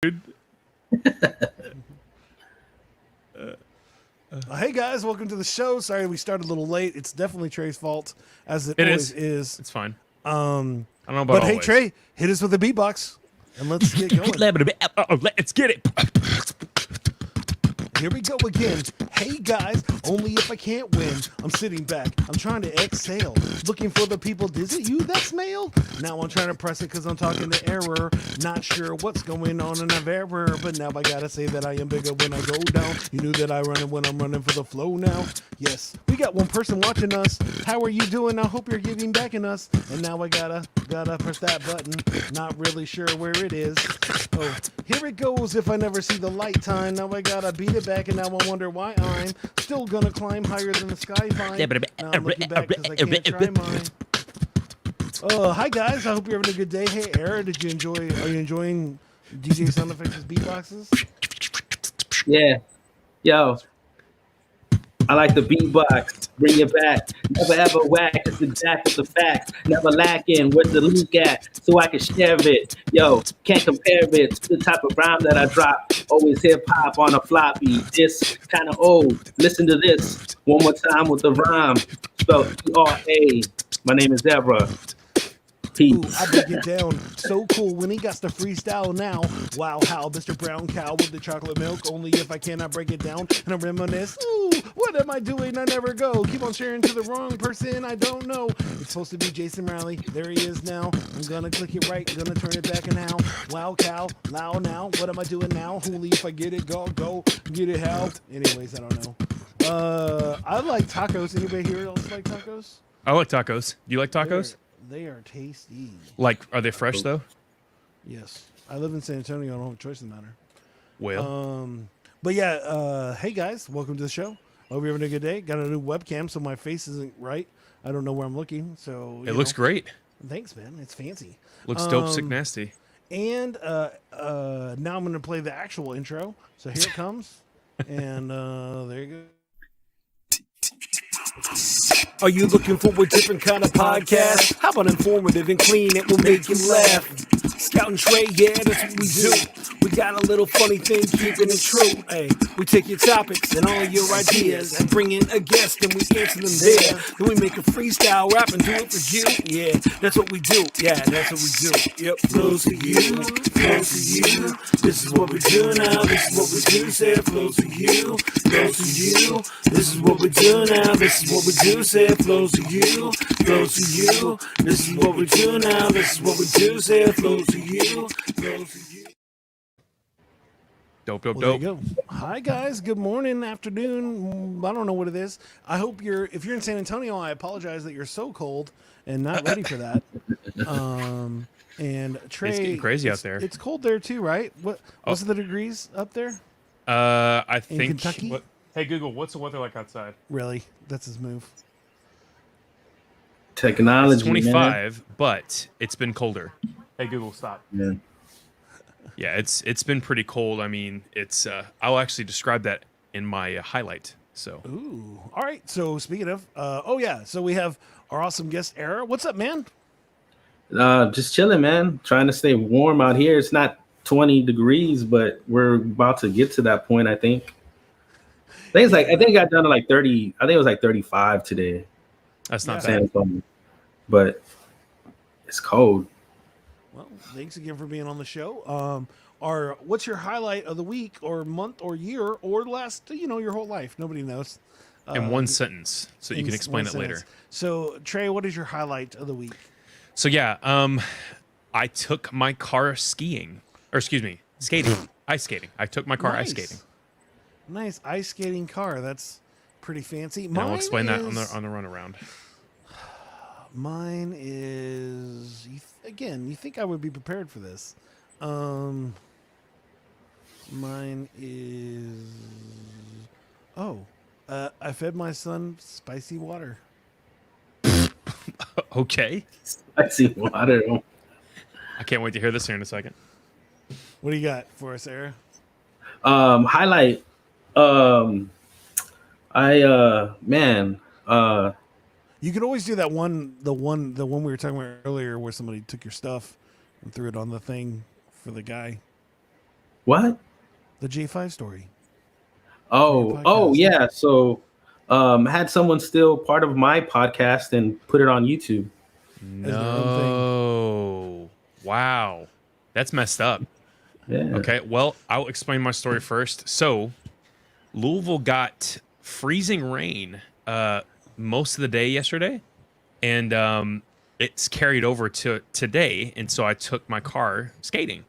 Hey guys, welcome to the show. Sorry we started a little late. It's definitely Trey's fault, as it always is. It's fine. I don't know about but always. hey Trey, hit us with a beatbox and let's get going. Let's get it. Here we go again. Hey guys, only if I can't win. I'm sitting back, I'm trying to exhale. Looking for the people, is it you that's male? Now I'm trying to press it because I'm talking to error. Not sure what's going on and I've error. But now I gotta say that I am bigger when I go down. You knew that I run it when I'm running for the flow now. Yes, we got one person watching us. How are you doing? I hope you're giving back in us. And now I gotta press that button. Not really sure where it is. Oh, here it goes if I never see the light time. Now I gotta beat it back and now I wonder why I'm still gonna climb higher than the sky vine. Now I'm looking back because I can't try mine. Hi guys, I hope you're having a good day. Hey Era, are you enjoying DJ Sound Effects' beatboxes? Yeah. Yo. I like the beatbox. Bring it back. Never ever whack. It's exact with the facts. Never lacking. Where's the look at? So I can share it. Yo, can't compare it to the type of rhyme that I drop. Always hip hop on a floppy. This kind of old. Listen to this one more time with the rhyme. Spelled E-R-A. My name is Deborah. Ooh, I break it down. So cool when he got the freestyle now. Wow, how Mr. Brown Cow with the chocolate milk. Only if I cannot break it down and I reminisce. Ooh, what am I doing? I never go. Keep on sharing to the wrong person. I don't know. It's supposed to be Jason Riley. There he is now. I'm gonna click it right. Gonna turn it back and now. Wow, cow, loud now. What am I doing now? Holy, if I get it, go, get it how. Anyways, I don't know. I like tacos. Anybody here else like tacos? I like tacos. Do you like tacos? They are tasty. Like, are they fresh though? Yes. I live in San Antonio. I don't have a choice in the matter. Well. But yeah, hey guys, welcome to the show. Hope you're having a good day. Got a new webcam, so my face isn't right. I don't know where I'm looking, so it looks great. Thanks, man. It's fancy. Looks dope, sick, nasty. And now I'm going to play the actual intro. So here it comes. And there you go. Are you looking for a different kind of podcast? How about informative and clean? It will make you laugh. Scout and Trey, yeah, that's what we do. We got a little funny thing, keeping it true. Hey, we take your topics and all your ideas and bring in a guest and we answer them there. Then we make a freestyle rap and do it for you. Yeah, that's what we do. Yeah, that's what we do. Yep, flows for you, flows for you. This is what we do now. This is what we do. Say it flows for you, flows for you. This is what we do now. This is what we do. Say it flows for you, flows for you. This is what we do now. This is what we do. Say it flows for you, flows for you. Dope. There you go. Hi guys, good morning, afternoon. I don't know what it is. I hope if you're in San Antonio, I apologize that you're so cold and not ready for that. And Trey, it's getting crazy out there. It's cold there too, right? What's the degrees up there? I think in Kentucky. Hey Google, what's the weather like outside? Really? That's his move. Technology. It's 25, but it's been colder. Hey Google, stop. Yeah. Yeah, it's been pretty cold. I mean, it's I'll actually describe that in my highlight. So. Ooh. All right. So speaking of, so we have our awesome guest, Era. What's up, man? Just chilling, man. Trying to stay warm out here. It's not 20 degrees, but we're about to get to that point, I think. I think it got down to like 30. I think it was like 35 today. That's not bad. But it's cold. Well, thanks again for being on the show. What's your highlight of the week or month or year or last, your whole life? Nobody knows. In one sentence, so you can explain it later. So, Trey, what is your highlight of the week? So, yeah, I took my car skating. Ice skating. I took my car ice skating. Nice ice skating car. That's pretty fancy. And I'll explain that on the runaround. Mine is you think I would be prepared for this? Mine is I fed my son spicy water. Okay. Spicy water. I can't wait to hear this here in a second. What do you got for us, Sarah? Highlight. You could always do that the one we were talking about earlier where somebody took your stuff and threw it on the thing for the guy. What? The J5 story. Oh, podcast. yeah. So, had someone steal part of my podcast and put it on YouTube. As their own thing. No. Wow. That's messed up. Yeah. Okay. Well, I'll explain my story first. So, Louisville got freezing rain most of the day yesterday, and it's carried over to today. And so I took my car skating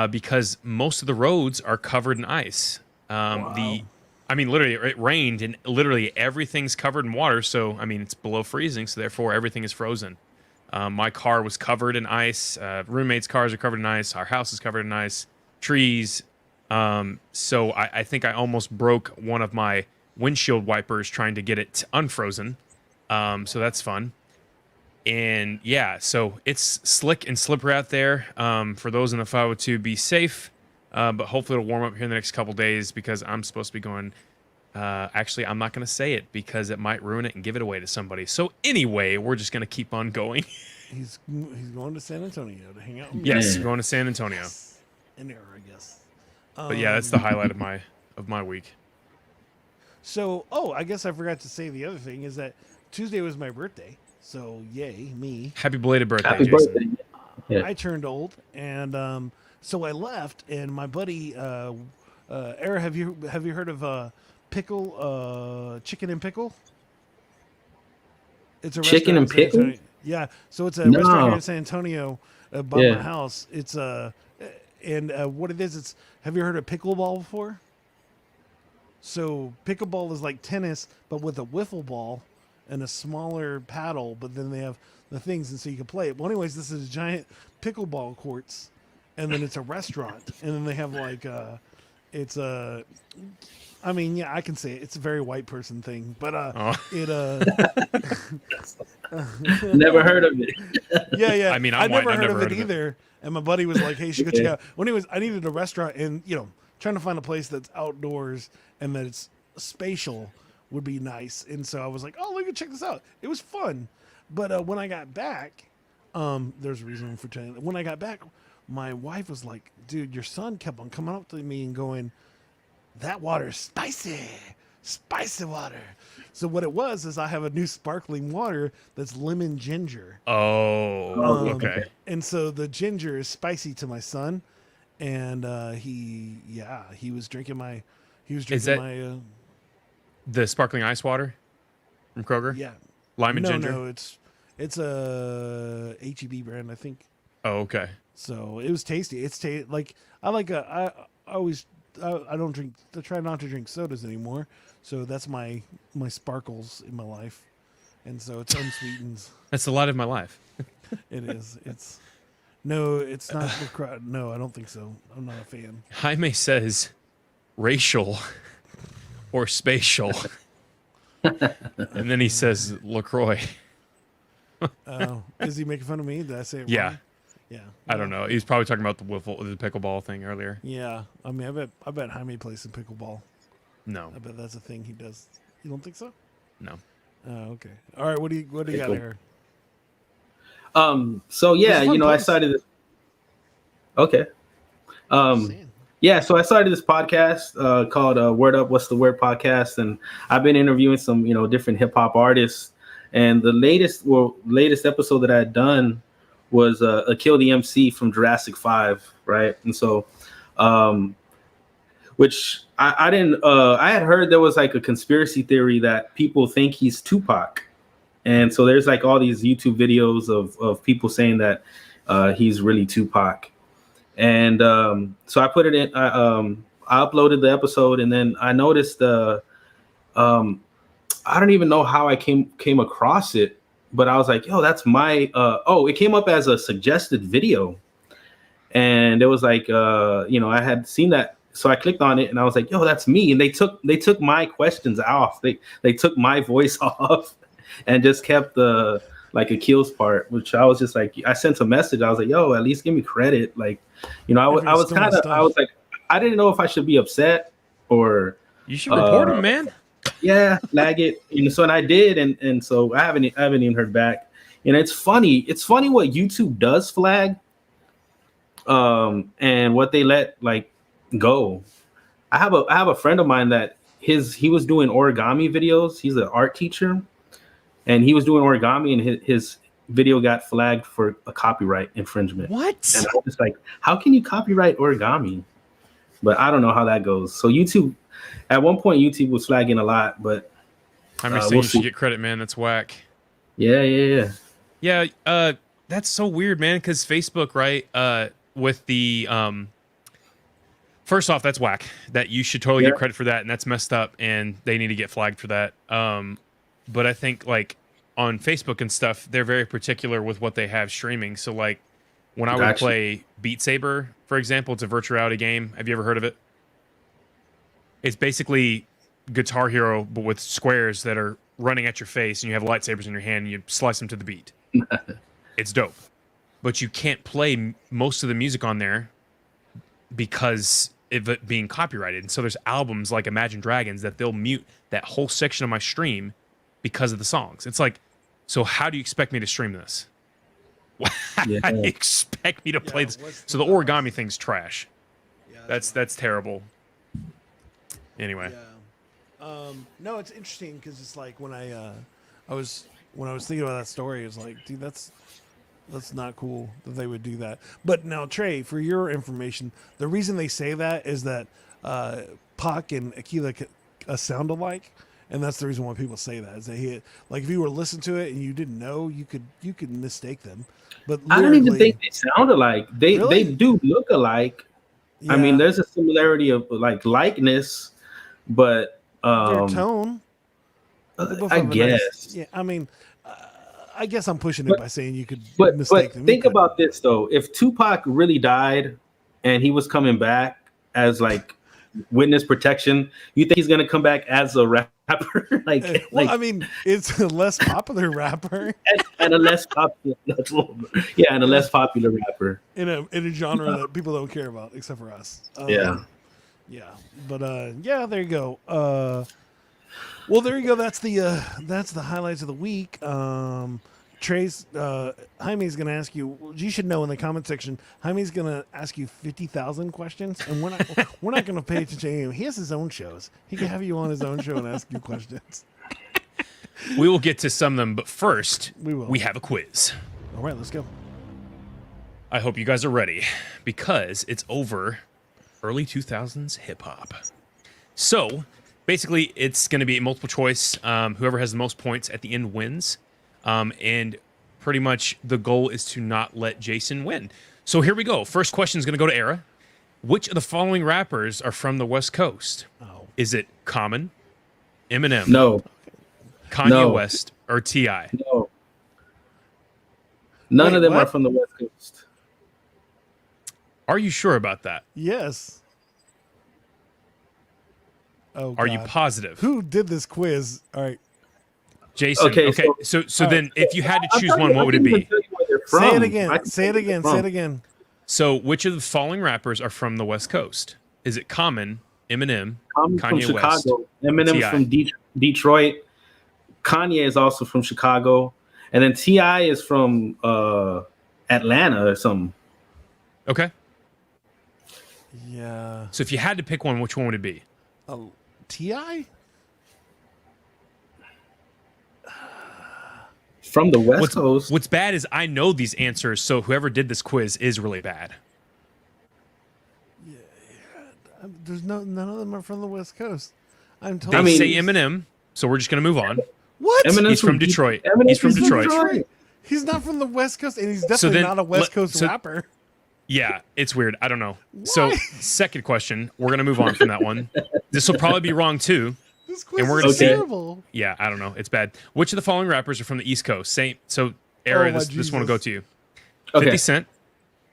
because most of the roads are covered in ice. I mean, literally, it rained and literally everything's covered in water. So, I mean, it's below freezing. So, therefore, everything is frozen. My car was covered in ice. Roommates' cars are covered in ice. Our house is covered in ice. Trees. So, I think I almost broke one of my windshield wipers trying to get it unfrozen. So, that's fun. And yeah, so it's slick and slippery out there. For those in the 502, be safe. But hopefully it'll warm up here in the next couple days because I'm supposed to be going. Actually, I'm not going to say it because it might ruin it and give it away to somebody. So anyway, we're just going to keep on going. He's going to San Antonio to hang out with me. Yes, going to San Antonio. An error, I guess. But yeah, that's the highlight of my week. So, I guess I forgot to say the other thing is that Tuesday was my birthday. So, yay, me. Happy belated birthday, Happy Jason. birthday. Yeah. I turned old, and so I left, and my buddy, Era, have you heard of Pickle, Chicken and Pickle? It's a Chicken restaurant and in San Pickle? Antonio. Yeah, so it's a No. restaurant here in San Antonio by Yeah. my house. It's and what it is, it's have you heard of pickleball before? So pickleball is like tennis, but with a wiffle ball and a smaller paddle. But then they have the things, and so you can play it. Well, anyways, this is giant pickleball courts, and then it's a restaurant, and then they have like it's a. I mean, yeah, I can say it. It's a very white person thing, but it Never heard of it. yeah. I mean, I I'm white, never I've heard never of it either. And my buddy was like, "Hey, you should go check it out." Well, anyways, I needed a restaurant, and trying to find a place that's outdoors and that it's spatial would be nice. And so I was like, "Oh, let me check this out." It was fun, but when I got back, there's a reason for telling. When I got back, my wife was like, "Dude, your son kept on coming up to me and going, that water is spicy water." So what it was is I have a new sparkling water that's lemon ginger. Oh, okay. And so the ginger is spicy to my son, and he was drinking my The sparkling ice water from Kroger? yeah Lime and ginger? no it's a HEB brand, I think. Oh, okay. So it was tasty. I try not to drink sodas anymore. So that's my sparkles in my life. And so it's unsweetened. That's a lot of my life. It is. It's not. No, I don't think so. I'm not a fan. Jaime says racial or spatial. And then he says LaCroix. Is he making fun of me? Did I say it Yeah. wrong? Yeah. I don't know. He's probably talking about the pickleball thing earlier. Yeah. I mean, I bet Jaime plays some pickleball. No. I bet that's a thing he does. You don't think so? No. Oh, okay. All right. What do you got here? So yeah, It's a fun I place. started this. Okay. Yeah, so I started this podcast called Word Up, What's the Word podcast, and I've been interviewing some, different hip hop artists. And the latest episode that I had done was Kill the MC from Jurassic 5, right? And so, which I didn't, I had heard there was like a conspiracy theory that people think he's Tupac. And so there's like all these YouTube videos of people saying that he's really Tupac. And so I put it in, I uploaded the episode, and then I noticed I don't even know how I came across it, but I was like, yo, that's my, it came up as a suggested video. And it was like, I had seen that. So I clicked on it and I was like, yo, that's me. And they took my questions off. They took my voice off and just kept the like Akil's part, which I was just like, I sent a message. I was like, yo, at least give me credit. Like, I was like, I didn't know if I should be upset or You should report him, man. yeah, flag it. So and I did, and so I haven't even heard back. And it's funny what YouTube does flag, and what they let like go. I have a friend of mine that he was doing origami videos. He's an art teacher, and he was doing origami, and his video got flagged for a copyright infringement. What? And I was just like, how can you copyright origami? But I don't know how that goes. So YouTube, at one point, YouTube was flagging a lot, but I'm just saying you should get credit, man. That's whack. Yeah. Yeah, that's so weird, man. Because Facebook, right? With the first off, that's whack. That you should totally get credit for that, and that's messed up, and they need to get flagged for that. But I think like on Facebook and stuff, they're very particular with what they have streaming. So like when I would play Beat Saber, for example, it's a virtual reality game. Have you ever heard of it? It's basically Guitar Hero, but with squares that are running at your face, and you have lightsabers in your hand, and you slice them to the beat. It's dope. But you can't play most of the music on there because of it being copyrighted. And so there's albums like Imagine Dragons that they'll mute that whole section of my stream because of the songs. It's like, so how do you expect me to stream this? How do you expect me to play this? So the origami thing's trash. Yeah, that's terrible. Anyway. Yeah. No, it's interesting because it's like when I was thinking about that story, it's like, dude, that's not cool that they would do that. But now, Trey, for your information, the reason they say that is that Pac and Aquila sound alike, and that's the reason why people say that. Is they like if you were to listen to it and you didn't know, you could mistake them. But I don't even think they sound alike. They do look alike. Yeah. I mean, there's a similarity of like likeness, but their tone. I guess. Yeah, I mean, I guess I'm pushing it by saying you could mistake but them. Think about this though: if Tupac really died and he was coming back as like witness protection, you think he's gonna come back as a rapper? I mean, it's a less popular rapper and a less popular, and a less popular rapper in a genre that people don't care about except for us. Yeah, but there you go. Well, there you go. That's the highlights of the week. Trey's Jaime's gonna ask you. You should know in the comment section. Jaime's gonna ask you 50,000 questions, and we're not gonna pay attention to him. He has his own shows. He can have you on his own show and ask you questions. We will get to some of them, but first we have a quiz. All right, let's go. I hope you guys are ready because it's over early 2000s hip hop. So basically, it's going to be multiple choice. Whoever has the most points at the end wins. And pretty much the goal is to not let Jason win. So here we go. First question is going to go to Era. Which of the following rappers are from the West Coast? Oh. Is it Common, Eminem, No, Kanye West, or T.I.? No, none of them what? are from the West Coast. Are you sure about that? Yes. Oh, Are you God. positive? Who did this quiz? All right. Jason. Okay. So then if you had to choose one, what would it be? Say it again. Say it again. Say it again. So which of the following rappers are from the West Coast? Is it Common, Eminem, Common's Kanye from West, Chicago. Eminem's T.I.? from Detroit. Kanye is also from Chicago, and then T.I. is from Atlanta or something. Okay. Yeah. So if you had to pick one, which one would it be? T.I.? From the West Coast. What's bad is I know these answers, so whoever did this quiz is really bad. Yeah. There's none of them are from the West Coast. I'm told. They say Eminem, so we're just gonna move on. What? He's from Detroit. He's from Detroit. He's not from the West Coast, and he's definitely not a West Coast rapper. Yeah, it's weird. I don't know. So, second question. We're gonna move on from that one. This will probably be wrong too. This quiz is terrible. Yeah, I don't know. It's bad. Which of the following rappers are from the East Coast? So, Era, this one will go to you. Okay. 50 Cent,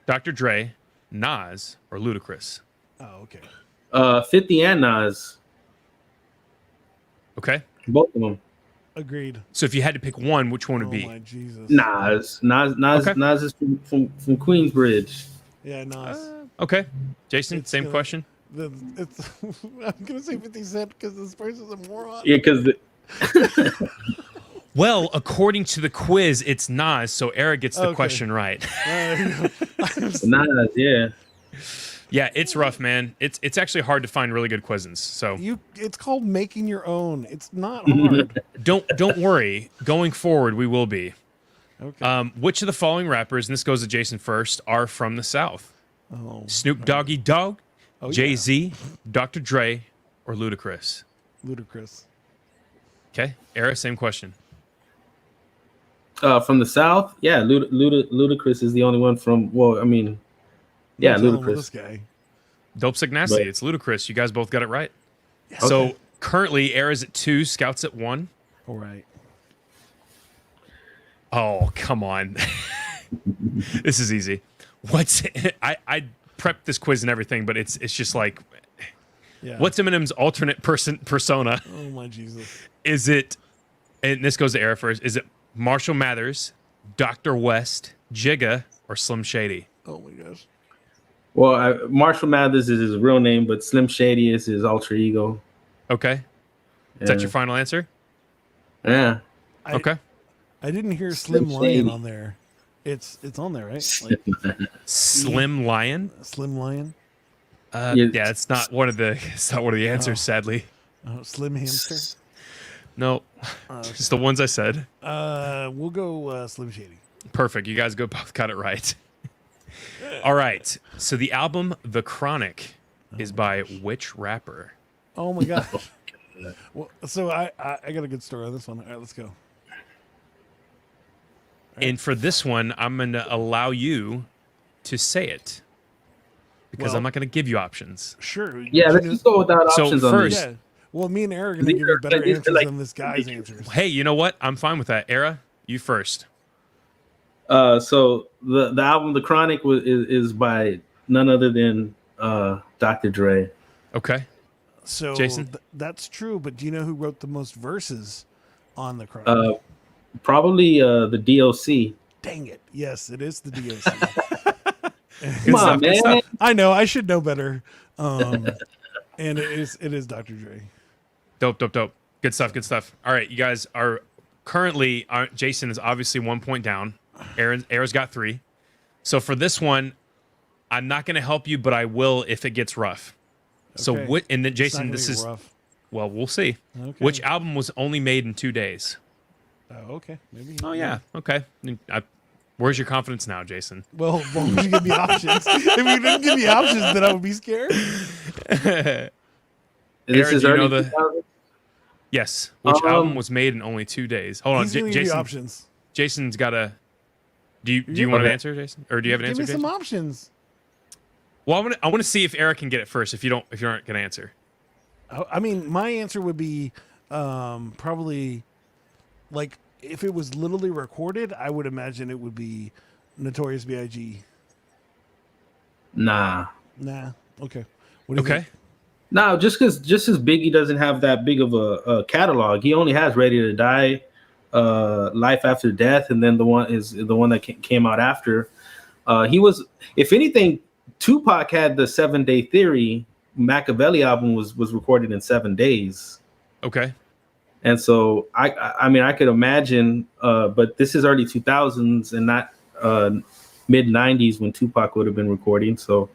Dr. Dre, Nas, or Ludacris? Oh, okay. 50 and Nas. Okay. Both of them. Agreed. So if you had to pick one, which one would be? Oh my Jesus. Nas is from Queensbridge. Yeah, Nas. Okay. Jason, same question. I'm gonna say 50 Cent because this person's a moron. Yeah, because Well, according to the quiz, it's Nas, so Eric gets the question right. Nas, yeah. Yeah, it's rough, man. It's actually hard to find really good quizzes. So It's called making your own. It's not hard. don't worry. Going forward, we will be. Okay. Which of the following rappers, and this goes to Jason first, are from the South? Oh, Snoop Doggy Dogg, Oh, Jay-Z, Dr. Dre, or Ludacris? ludicrous. Okay, Era, same question. From the South, yeah, Ludacris is the only one from. Well, I mean, yeah, No telling with Ludacris. This guy. Dope Sick Nasty. But- It's Ludacris. You guys both got it right. Yes. So Okay. currently, Era's at 2, Scouts at 1. All right. Oh, come on. This is easy. What's I prepped this quiz and everything, but it's just like, Yeah. what's Eminem's alternate persona? Oh my Jesus. Is it, and this goes to Era first, is it Marshall Mathers, Dr. West, Jigga, or Slim Shady? Oh my gosh. Well, Marshall Mathers is his real name, but Slim Shady is his alter ego. Okay. Is that your final answer? Yeah. Okay. I didn't hear Slim Slim Lion Shady. on there. It's on there, right? Like Slim Lion? Slim Lion. Yeah, it's not one of the answers, sadly. Slim Hamster. No. It's the ones I said. We'll go Slim Shady. Perfect. You guys both got it right. All right. So the album The Chronic is by which rapper? Oh my gosh. Well, so I got a good story on this one. All right, let's go. And for this one, I'm going to allow you to say it because Well- I'm not going to give you options. Sure. Yeah, let's just go without So options on first- this. Yeah. Well, me and Eric are going to give you better These are answers like- than this guy's answers. Hey, you know what? I'm fine with that. Era, you first. So the album The Chronic is by none other than Dr. Dre. Okay. So Jason? That's true, but do you know who wrote the most verses on the Chronic? Probably the DOC. Dang it. Yes, it is the DOC. Come on, stuff, good man. stuff. I know. I should know better. And it is Dr. Dre. Dope. Good stuff. All right, you guys are currently, Jason is obviously 1 point down. Era's got 3. So for this one, I'm not going to help you, but I will if it gets rough. So Okay. what? And then It's not Jason, gonna this be is rough. well, we'll see. Okay. Which album was only made in 2 days? Oh, okay. Maybe. Oh yeah, okay. Where's your confidence now, Jason? Well, as long as you give me options. If you didn't give me options, then I would be scared. This Aaron, is do you know early the- 2000s? Yes. Which album was made in only 2 days? Hold on, He's gonna give you Jason. options. Jason's got a. Do you want an Okay. answer, Jason, or do you have an Give answer, me Jason? some options. Well, I want to see if Eric can get it first. If you aren't going to answer. I mean, my answer would be probably like if it was literally recorded, I would imagine it would be Notorious B.I.G. Nah. Nah. Okay. What do you Okay. think? No, just because Biggie doesn't have that big of a catalog. He only has Ready to Die, Life After Death, and then the one that came out after. He was, if anything, Tupac had the 7 Day Theory. Machiavelli album was recorded in 7 days, Okay. and so I mean I could imagine, but this is early 2000s and not mid 90s when Tupac would have been recording. So,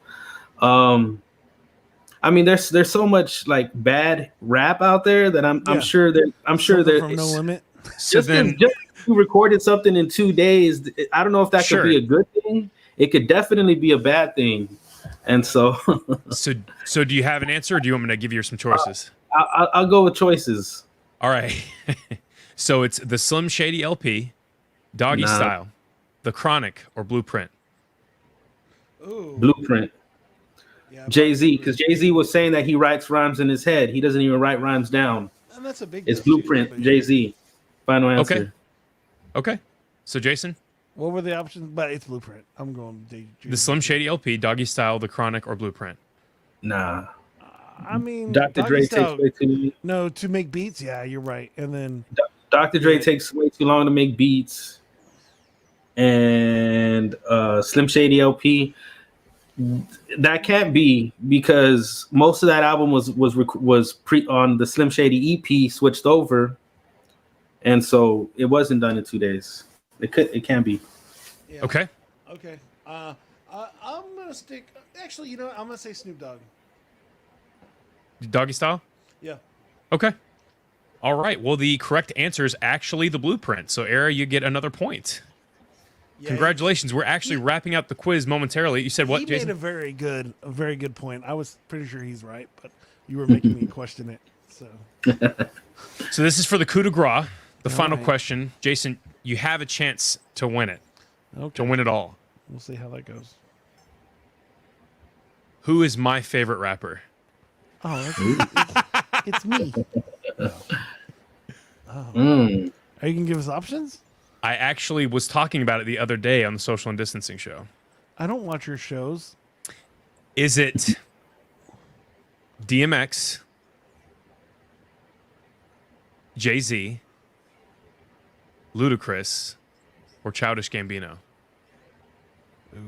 I mean, there's so much like bad rap out there that I'm Yeah. sure that Something from No Limit. So just then, because you recorded something in 2 days, I don't know if that Sure. could be a good thing. It could definitely be a bad thing. And so so do you have an answer, or do you want me to give you some choices? I'll go with choices. All right. So it's the Slim Shady LP, Doggy Nah. Style, The Chronic, or Blueprint. Ooh. Blueprint. Yeah, Jay-Z, because Jay-Z was saying that he writes rhymes in his head. He doesn't even write rhymes down. and that's a big. It's deal, Blueprint, but- Jay-Z. Final answer. Okay. Okay. So Jason, What were the options? But it's Blueprint. I'm going. the Slim Shady LP, Doggy Style, The Chronic, or Blueprint. Nah. I mean, Dr. Doggy Dre Style- takes way too No, to make beats. Yeah, you're right. And then Dr. Dre Yeah. takes way too long to make beats. And Slim Shady LP, that can't be, because most of that album was pre on the Slim Shady EP switched over, and so it wasn't done in 2 days. It can't be. yeah. Okay. Okay. I'm gonna stick. Actually, you know what? I'm gonna say Snoop Dogg. Doggy style. Yeah. Okay. All right. Well, the correct answer is actually the Blueprint. So, Era, you get another point. Yeah, Congratulations. We're actually wrapping up the quiz momentarily. You said what, he Jason? made a very good point. I was pretty sure he's right, but you were making me question it. So So this is for the coup de grace, the All final right. question. Jason, you have a chance to win it, okay, to win it all. we'll see how that goes. Who is my favorite rapper? Oh, it's me. Mm. Are you gonna give us options? I actually was talking about it the other day on the Social and Distancing show. I don't watch your shows. Is it DMX, Jay-Z, Ludacris, or Childish Gambino? Ooh.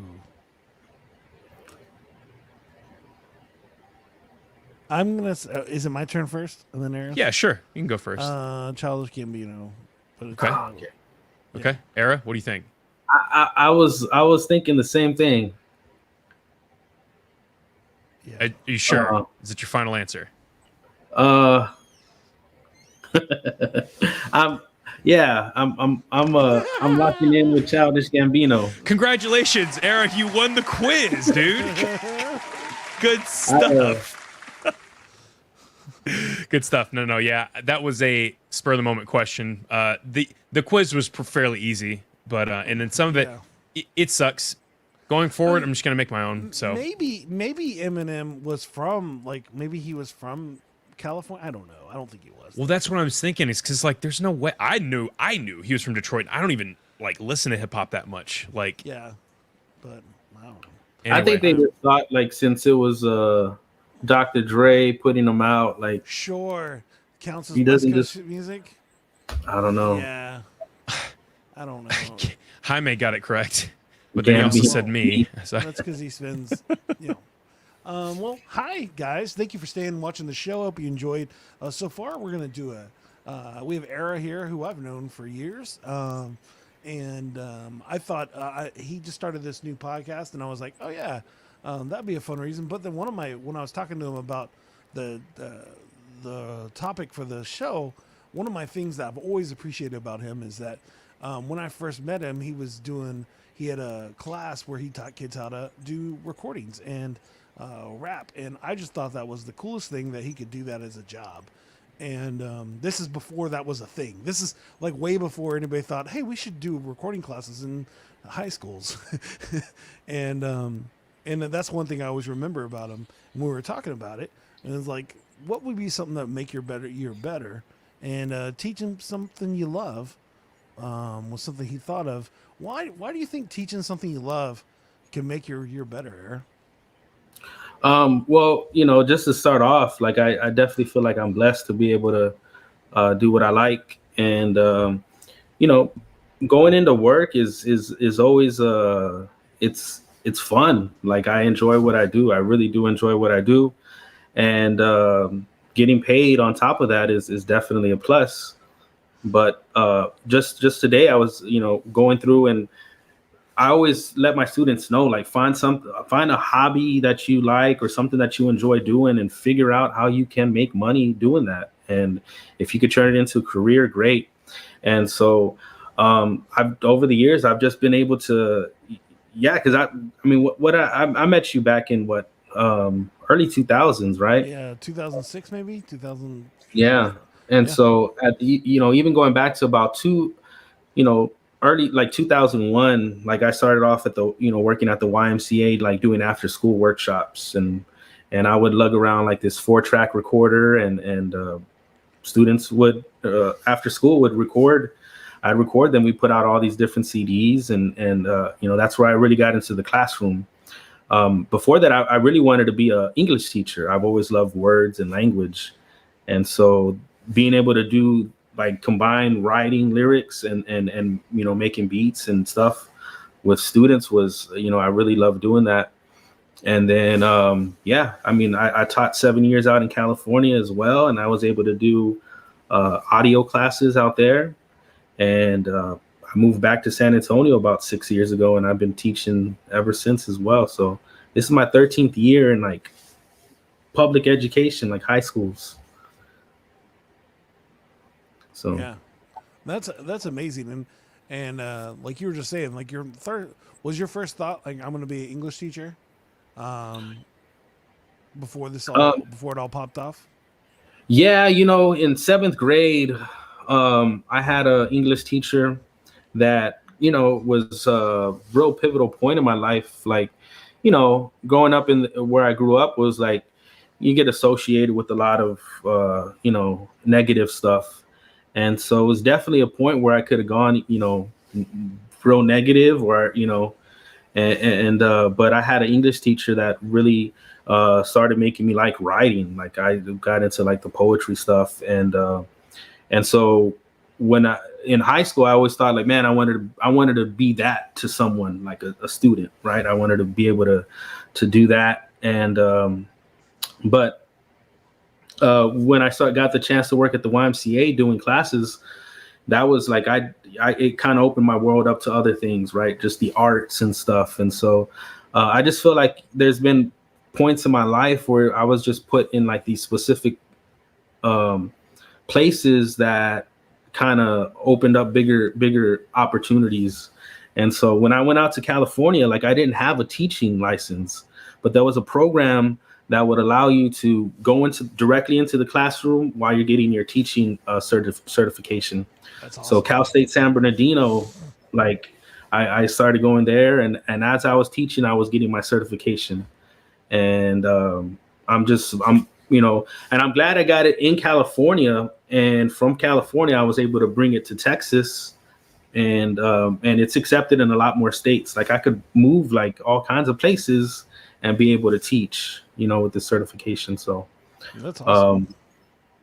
I'm gonna. Is it my turn first, and then Aaron? Yeah, sure. You can go first. Childish Gambino. But it's Okay. Okay. Era, what do you think? I was thinking the same thing. Yeah. Are you sure? Is it your final answer? I'm I'm locking in with Childish Gambino. Congratulations, Era. You won the quiz, dude. Good stuff. Good stuff. No. Yeah, that was a spur of the moment question. The quiz was fairly easy, but and then some of it, it sucks. Going forward, I'm just gonna make my own. So maybe Eminem was from maybe he was from California. I don't know. I don't think he was. well, that's what I was thinking. Is because there's no way. I knew he was from Detroit. I don't even listen to hip hop that much. Yeah, but I don't know. Anyway. I think they just thought since it was Dr. Dre putting them out, Sure counts as He West doesn't Coast just- music. I don't know. Yeah, I don't know. Jaime got it correct, but then he also Gambino. said me. So. That's because he spends, well, hi guys. Thank you for staying and watching the show. Hope you enjoyed. So far, we're gonna do we have Era here, who I've known for years, and I thought he just started this new podcast, and I was like, oh yeah, that'd be a fun reason. But then when I was talking to him about the topic for the show, one of my things that I've always appreciated about him is that when I first met him, he had a class where he taught kids how to do recordings and rap, and I just thought that was the coolest thing, that he could do that as a job. And this is before that was a thing. This is way before anybody thought, hey, we should do recording classes in high schools. and that's one thing I always remember about him. And we were talking about it, and it's what would be something that would make your year better? And teaching something you love was something he thought of. Why do you think teaching something you love can make your year better? Well, just to start off, I definitely feel like I'm blessed to be able to do what I like, and going into work is always it's fun. I enjoy what I do. I really do enjoy what I do, and getting paid on top of that is definitely a plus. But just today, I was going through, and I always let my students know, find a hobby that you like or something that you enjoy doing, and figure out how you can make money doing that. And if you could turn it into a career, great. And so over the years, I've just been able to, because I met you back in early 2000s, right? Yeah, 2006 maybe 2000. Yeah. And so even going back to about early 2001, I started off at the working at the YMCA, doing after school workshops, and I would lug around this 4-track recorder, and students would after school would record. I'd record them. We put out all these different CDs, and that's where I really got into the classroom. Before that, I really wanted to be an English teacher. I've always loved words and language, and so being able to do combine writing lyrics and making beats and stuff with students was, I really loved doing that. And then I taught 7 years out in California as well, and I was able to do audio classes out there, and I moved back to San Antonio about 6 years ago, and I've been teaching ever since as well. So this is my 13th year in like public education, like high schools. So Yeah, that's amazing. Like you were just saying, like your first thought like I'm going to be an English teacher, um, before it all popped off. yeah, in seventh grade, I had a English teacher that was a real pivotal point in my life. Like, growing up in where I grew up was like you get associated with a lot of negative stuff, and so it was definitely a point where I could have gone real negative, or but I had an English teacher that really started making me like writing. Like I got into like the poetry stuff, and so when I in high school, I always thought like, man, I wanted to be that to someone, like a student, right? I wanted to be able to do that, and but when I got the chance to work at the YMCA doing classes, that was like it kind of opened my world up to other things, right? Just the arts and stuff. And so I just feel like there's been points in my life where I was just put in like these specific places that kind of opened up bigger opportunities. And so when I went out to California, like I didn't have a teaching license, but there was a program that would allow you to go directly into the classroom while you're getting your teaching certification. That's awesome. So Cal State San Bernardino, like I started going there, and as I was teaching, I was getting my certification, and and I'm glad I got it in California, and from California, I was able to bring it to Texas, and it's accepted in a lot more states. Like I could move like all kinds of places and be able to teach, with the certification. So that's awesome.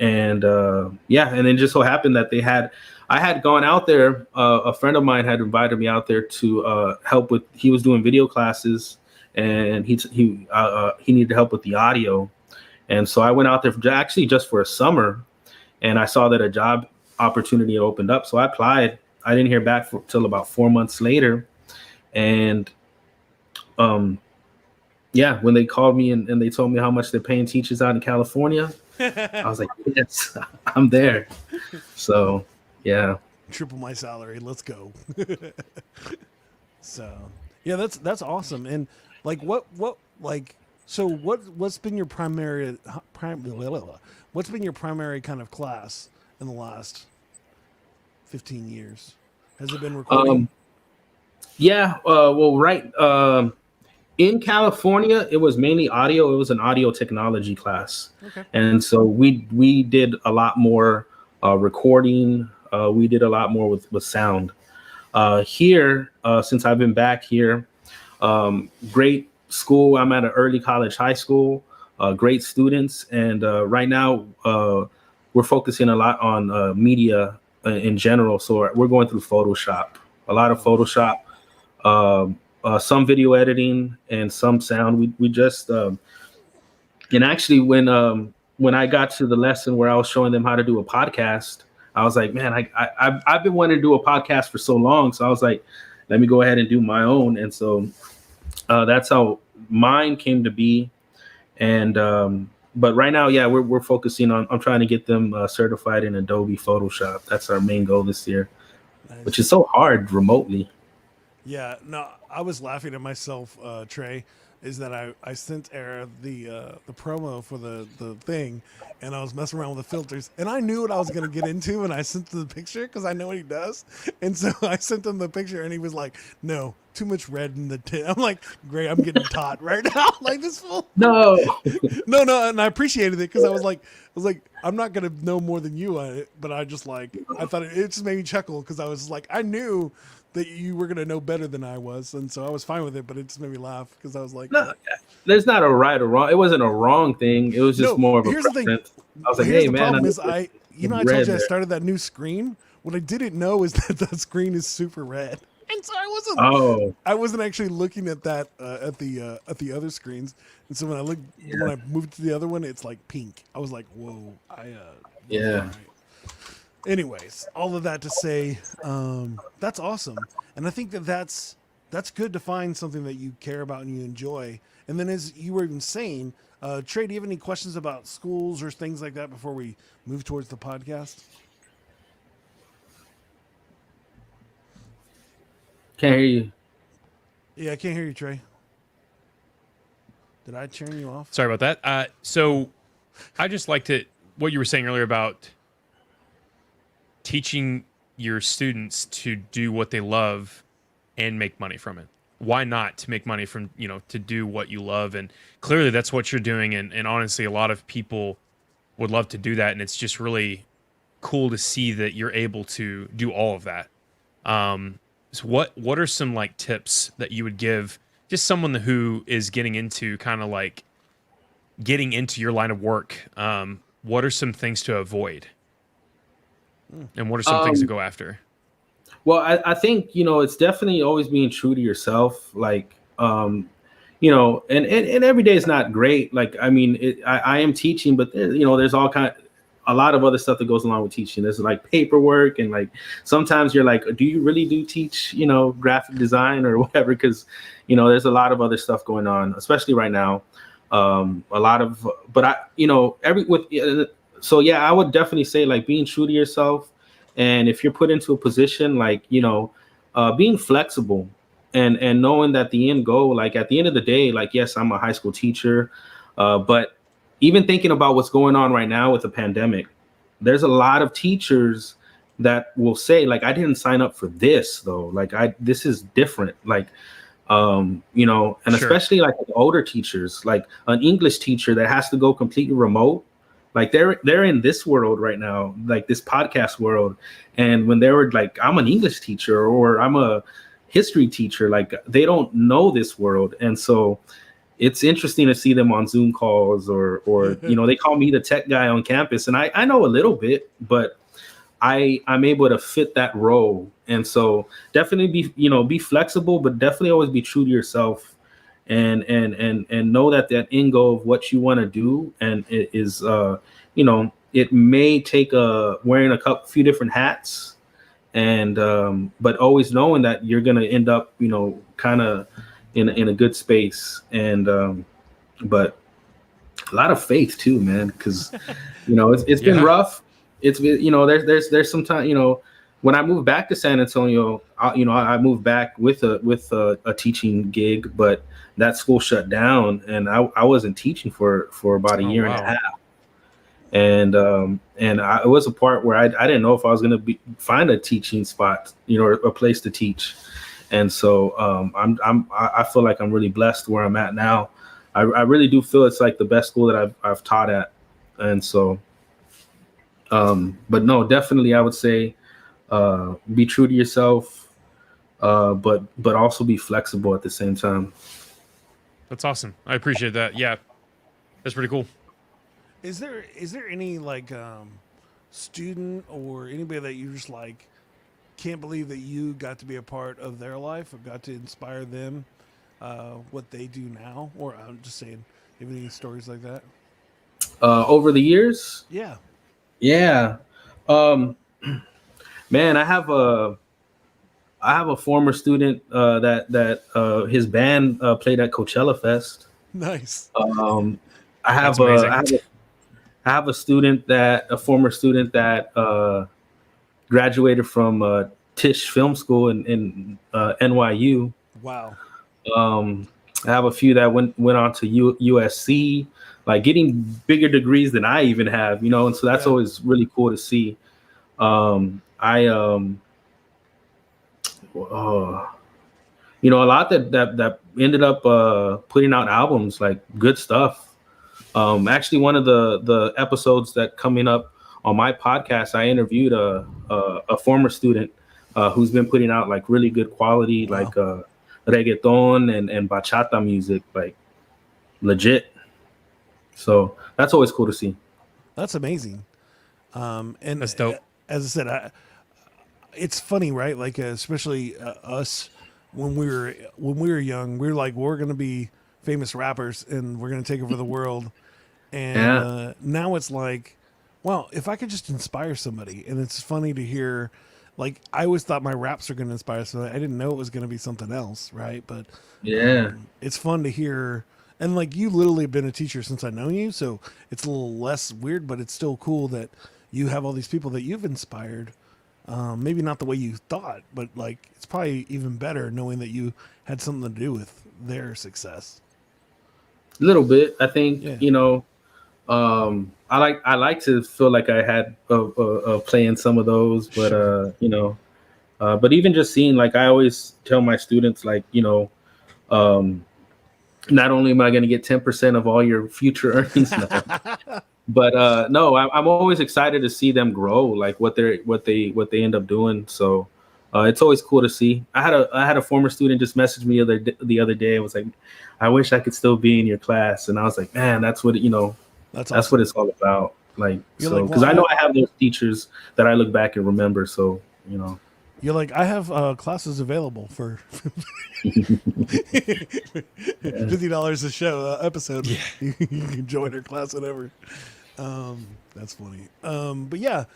And then just so happened that I had gone out there. A friend of mine had invited me out there to help with. He was doing video classes, and he needed help with the audio, and so I went out there just for a summer, and I saw that a job opportunity opened up. So I applied. I didn't hear back till about 4 months later, and when they called me and they told me how much they're paying teachers out in California, I was like, yes, I'm there. So, yeah. Triple my salary. Let's go. So, yeah, that's awesome. And like, what's been your what's been your primary kind of class in the last 15 years? Has it been recording? In California, it was mainly audio. It was an audio technology class. Okay. And so we did a lot more recording. We did a lot more with sound. Here, since I've been back here, great school. I'm at an early college high school, great students. And right now, we're focusing a lot on media in general. So we're going through Photoshop, a lot of Photoshop. Some video editing and some sound. We just and actually when I got to the lesson where I was showing them how to do a podcast, I was like, man, I've been wanting to do a podcast for so long. So I was like, let me go ahead and do my own. And so that's how mine came to be. And but right now, yeah, we're focusing on. I'm trying to get them certified in Adobe Photoshop. That's our main goal this year, Nice. which is so hard remotely. Yeah, no, I was laughing at myself, Trey, is that I sent Era the promo for the thing, and I was messing around with the filters, and I knew what I was going to get into, and I sent him the picture because I know what he does, and so I sent him the picture, and he was like, no, too much red in the tint. I'm like, great, I'm getting taught right now. Like this fool. No. No, and I appreciated it because I was like, I'm not gonna know more than you on it, but I thought it just made me chuckle because I was like, I knew that you were gonna know better than I was, and so I was fine with it, but it just made me laugh because I was like, no, there's not a right or wrong. It wasn't a wrong thing. It was just more of a preference. I was like, hey man, problem is I told you I started that new screen. What I didn't know is that the screen is super red. And so I wasn't actually looking at that at the other screens. And so when I moved to the other one, it's like pink. I was like, whoa, yeah. Right. Anyways, all of that to say, that's awesome, and I think that's good to find something that you care about and you enjoy. And then, as you were even saying, Trey, do you have any questions about schools or things like that before we move towards the podcast? Can't hear you. Yeah, I can't hear you, Trey. Did I turn you off? Sorry about that. So I just liked it, what you were saying earlier about teaching your students to do what they love and make money from it. Why not to make money from, to do what you love? And clearly that's what you're doing. And honestly, a lot of people would love to do that. And it's just really cool to see that you're able to do all of that. So what are some like tips that you would give just someone who is getting into your line of work? What are some things to avoid? And what are some things to go after? Well, I think, it's definitely always being true to yourself. Like, and every day is not great. Like, I mean, I am teaching, but there's a lot of other stuff that goes along with teaching. There's like paperwork, and like sometimes you're like, do you really do teach, graphic design or whatever? Because, there's a lot of other stuff going on, especially right now. So yeah, I would definitely say like being true to yourself. And if you're put into a position like, being flexible and knowing that the end goal, like at the end of the day, like, yes, I'm a high school teacher, but even thinking about what's going on right now with the pandemic, there's a lot of teachers that will say like, I didn't sign up for this though. Like this is different. Like, and Sure. especially like older teachers, like an English teacher that has to go completely remote. Like they're in this world right now, like this podcast world. And when they were like, I'm an English teacher or I'm a history teacher, like they don't know this world. And so it's interesting to see them on Zoom calls or they call me the tech guy on campus. And I know a little bit, but I'm able to fit that role. And so definitely be flexible, but definitely always be true to yourself and know that end goal of what you want to do. And it is, it may take wearing a few different hats and, but always knowing that you're going to end up, kind of in a good space. And, but a lot of faith too, man, because, it's been rough. It's been, there's some time, when I moved back to San Antonio, I moved back with a teaching gig, but that school shut down and I wasn't teaching for about a year and a half. And it was a part where I didn't know if I was going to find a teaching spot, a place to teach. And so I feel like I'm really blessed where I'm at now. I really do feel it's like the best school that I've taught at. And so, but no, definitely I would say, be true to yourself, but also be flexible at the same time. That's awesome. I appreciate that. Yeah, that's pretty cool. Is there any like student or anybody that you just like can't believe that you got to be a part of their life or got to inspire them what they do now? Or I'm just saying, you have any stories like that? Over the years? Yeah. Man, I have a former student that his band played at Coachella Fest. Nice. I have a former student that graduated from Tisch Film School in NYU. Wow. I have a few that went on to USC, like getting bigger degrees than I even have, and so that's always really cool to see. A lot that ended up putting out albums, like good stuff. Actually, one of the episodes that coming up on my podcast, I interviewed a former student who's been putting out like really good quality, like reggaeton and bachata music, like legit. So that's always cool to see. That's amazing. And That's dope. As I said, it's funny, right? Like especially us when we were young, we were like, we're going to be famous rappers and we're going to take over the world. And now it's like Well, if I could just inspire somebody, and it's funny to hear, like, I always thought my raps are going to inspire somebody. I didn't know it was going to be something else, right? But Yeah. it's fun to hear. And, like, you literally have been a teacher since I know you, so it's a little less weird, but it's still cool that you have all these people that you've inspired. Maybe not the way you thought, but, like, it's probably even better knowing that you had something to do with their success. A little bit. I think, Yeah. I like to feel like I had a play in some of those, but Sure. but even just seeing, like, I always tell my students, like, um, not only am I going to get 10% of all your future earnings now, but no, I'm always excited to see them grow, like what they end up doing. So it's always cool to see. I had a former student just message me the other day and was like, I wish I could still be in your class, and I was like, man, that's what That's that's what awesome. it's all about. Like, You're so, like, well, because I know I have those teachers that I look back and remember. So, you're like, I have classes available for $50 a show episode. Yeah. You can join her class whenever. That's funny. But yeah,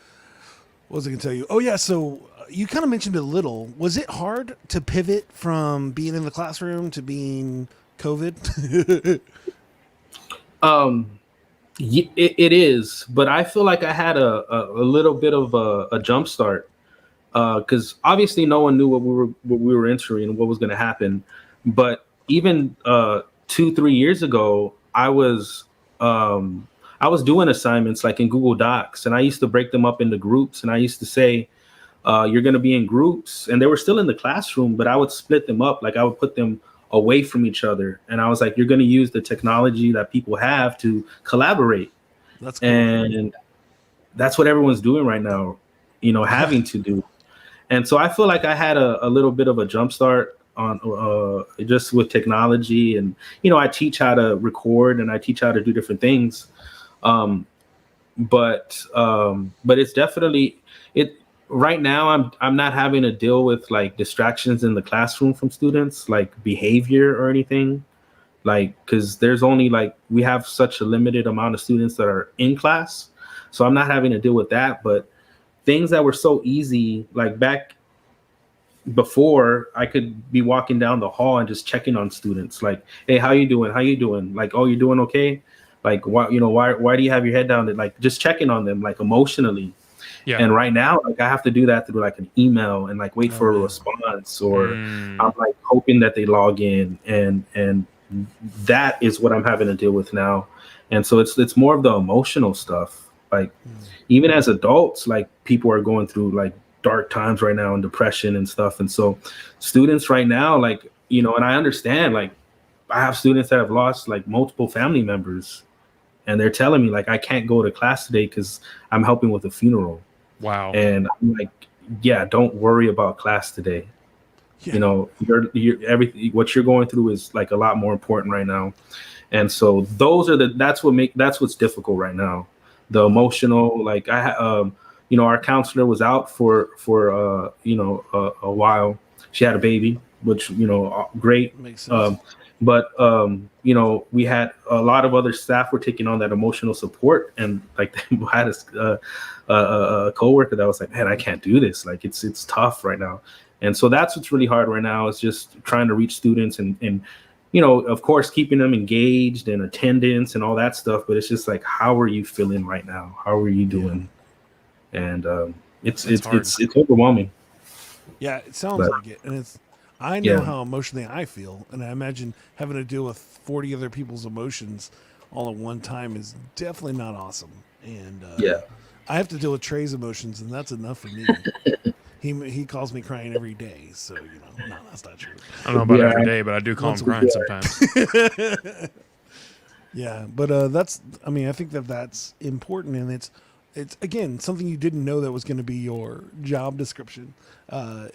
what was I gonna tell you? Oh yeah, so you kind of mentioned it a little. Was it hard to pivot from being in the classroom to being COVID? um, it is, but I feel like I had a little bit of a jump start, because obviously no one knew what we were entering and what was going to happen. But even 2-3 years ago, I was doing assignments like in Google Docs, and I used to break them up into groups, and I used to say, you're going to be in groups, and they were still in the classroom, but I would split them up. Like, I would put them away from each other, and I was like, you're going to use the technology that people have to collaborate. That's cool. And that's what everyone's doing right now, Yeah. having to do. And so I feel like I had a little bit of a jump start on just with technology. And I teach how to record, and I teach how to do different things. um, but it's definitely it right now. I'm not having to deal with, like, distractions in the classroom from students, like behavior or anything, like, because there's only, like, we have such a limited amount of students that are in class, so I'm not having to deal with that. But things that were so easy, like back before, I could be walking down the hall and just checking on students, like, hey, how you doing, like, oh, you're doing okay, like, why do you have your head down, like, just checking on them, like, emotionally. Yeah. And right now, like, I have to do that through, like, an email, and, like, wait Oh for a man. response, or Mm. I'm, like, hoping that they log in, and that is what I'm having to deal with now. And so it's more of the emotional stuff. Like, Mm. even as adults, like, people are going through, like, dark times right now, and depression and stuff. And so students right now, like, and I understand, like, I have students that have lost, like, multiple family members, and they're telling me, like, I can't go to class today because I'm helping with a funeral. Wow. And I'm like, yeah, don't worry about class today. Yeah. You're everything, what you're going through is, like, a lot more important right now. And so that's what's difficult right now. The emotional, like, our counselor was out for a while. She had a baby, which, great. Makes sense. But we had a lot of other staff were taking on that emotional support, and, like, I had a coworker that was like, man, I can't do this. Like, it's tough right now. And so that's what's really hard right now, is just trying to reach students, and of course, keeping them engaged and attendance and all that stuff. But it's just like, how are you feeling right now? How are you doing? And it's That's it's hard. it's overwhelming. Yeah, it sounds But like it, and it's. I know yeah, how emotionally I feel, and I imagine having to deal with 40 other people's emotions all at one time is definitely not awesome. And yeah, I have to deal with Trey's emotions, and that's enough for me. He calls me crying every day, so no, that's not true. I don't know about yeah, every day, but I do call Once him a week. crying sometimes. Yeah, but that's. I mean, I think that's important, and it's again something you didn't know that was going to be your job description yeah.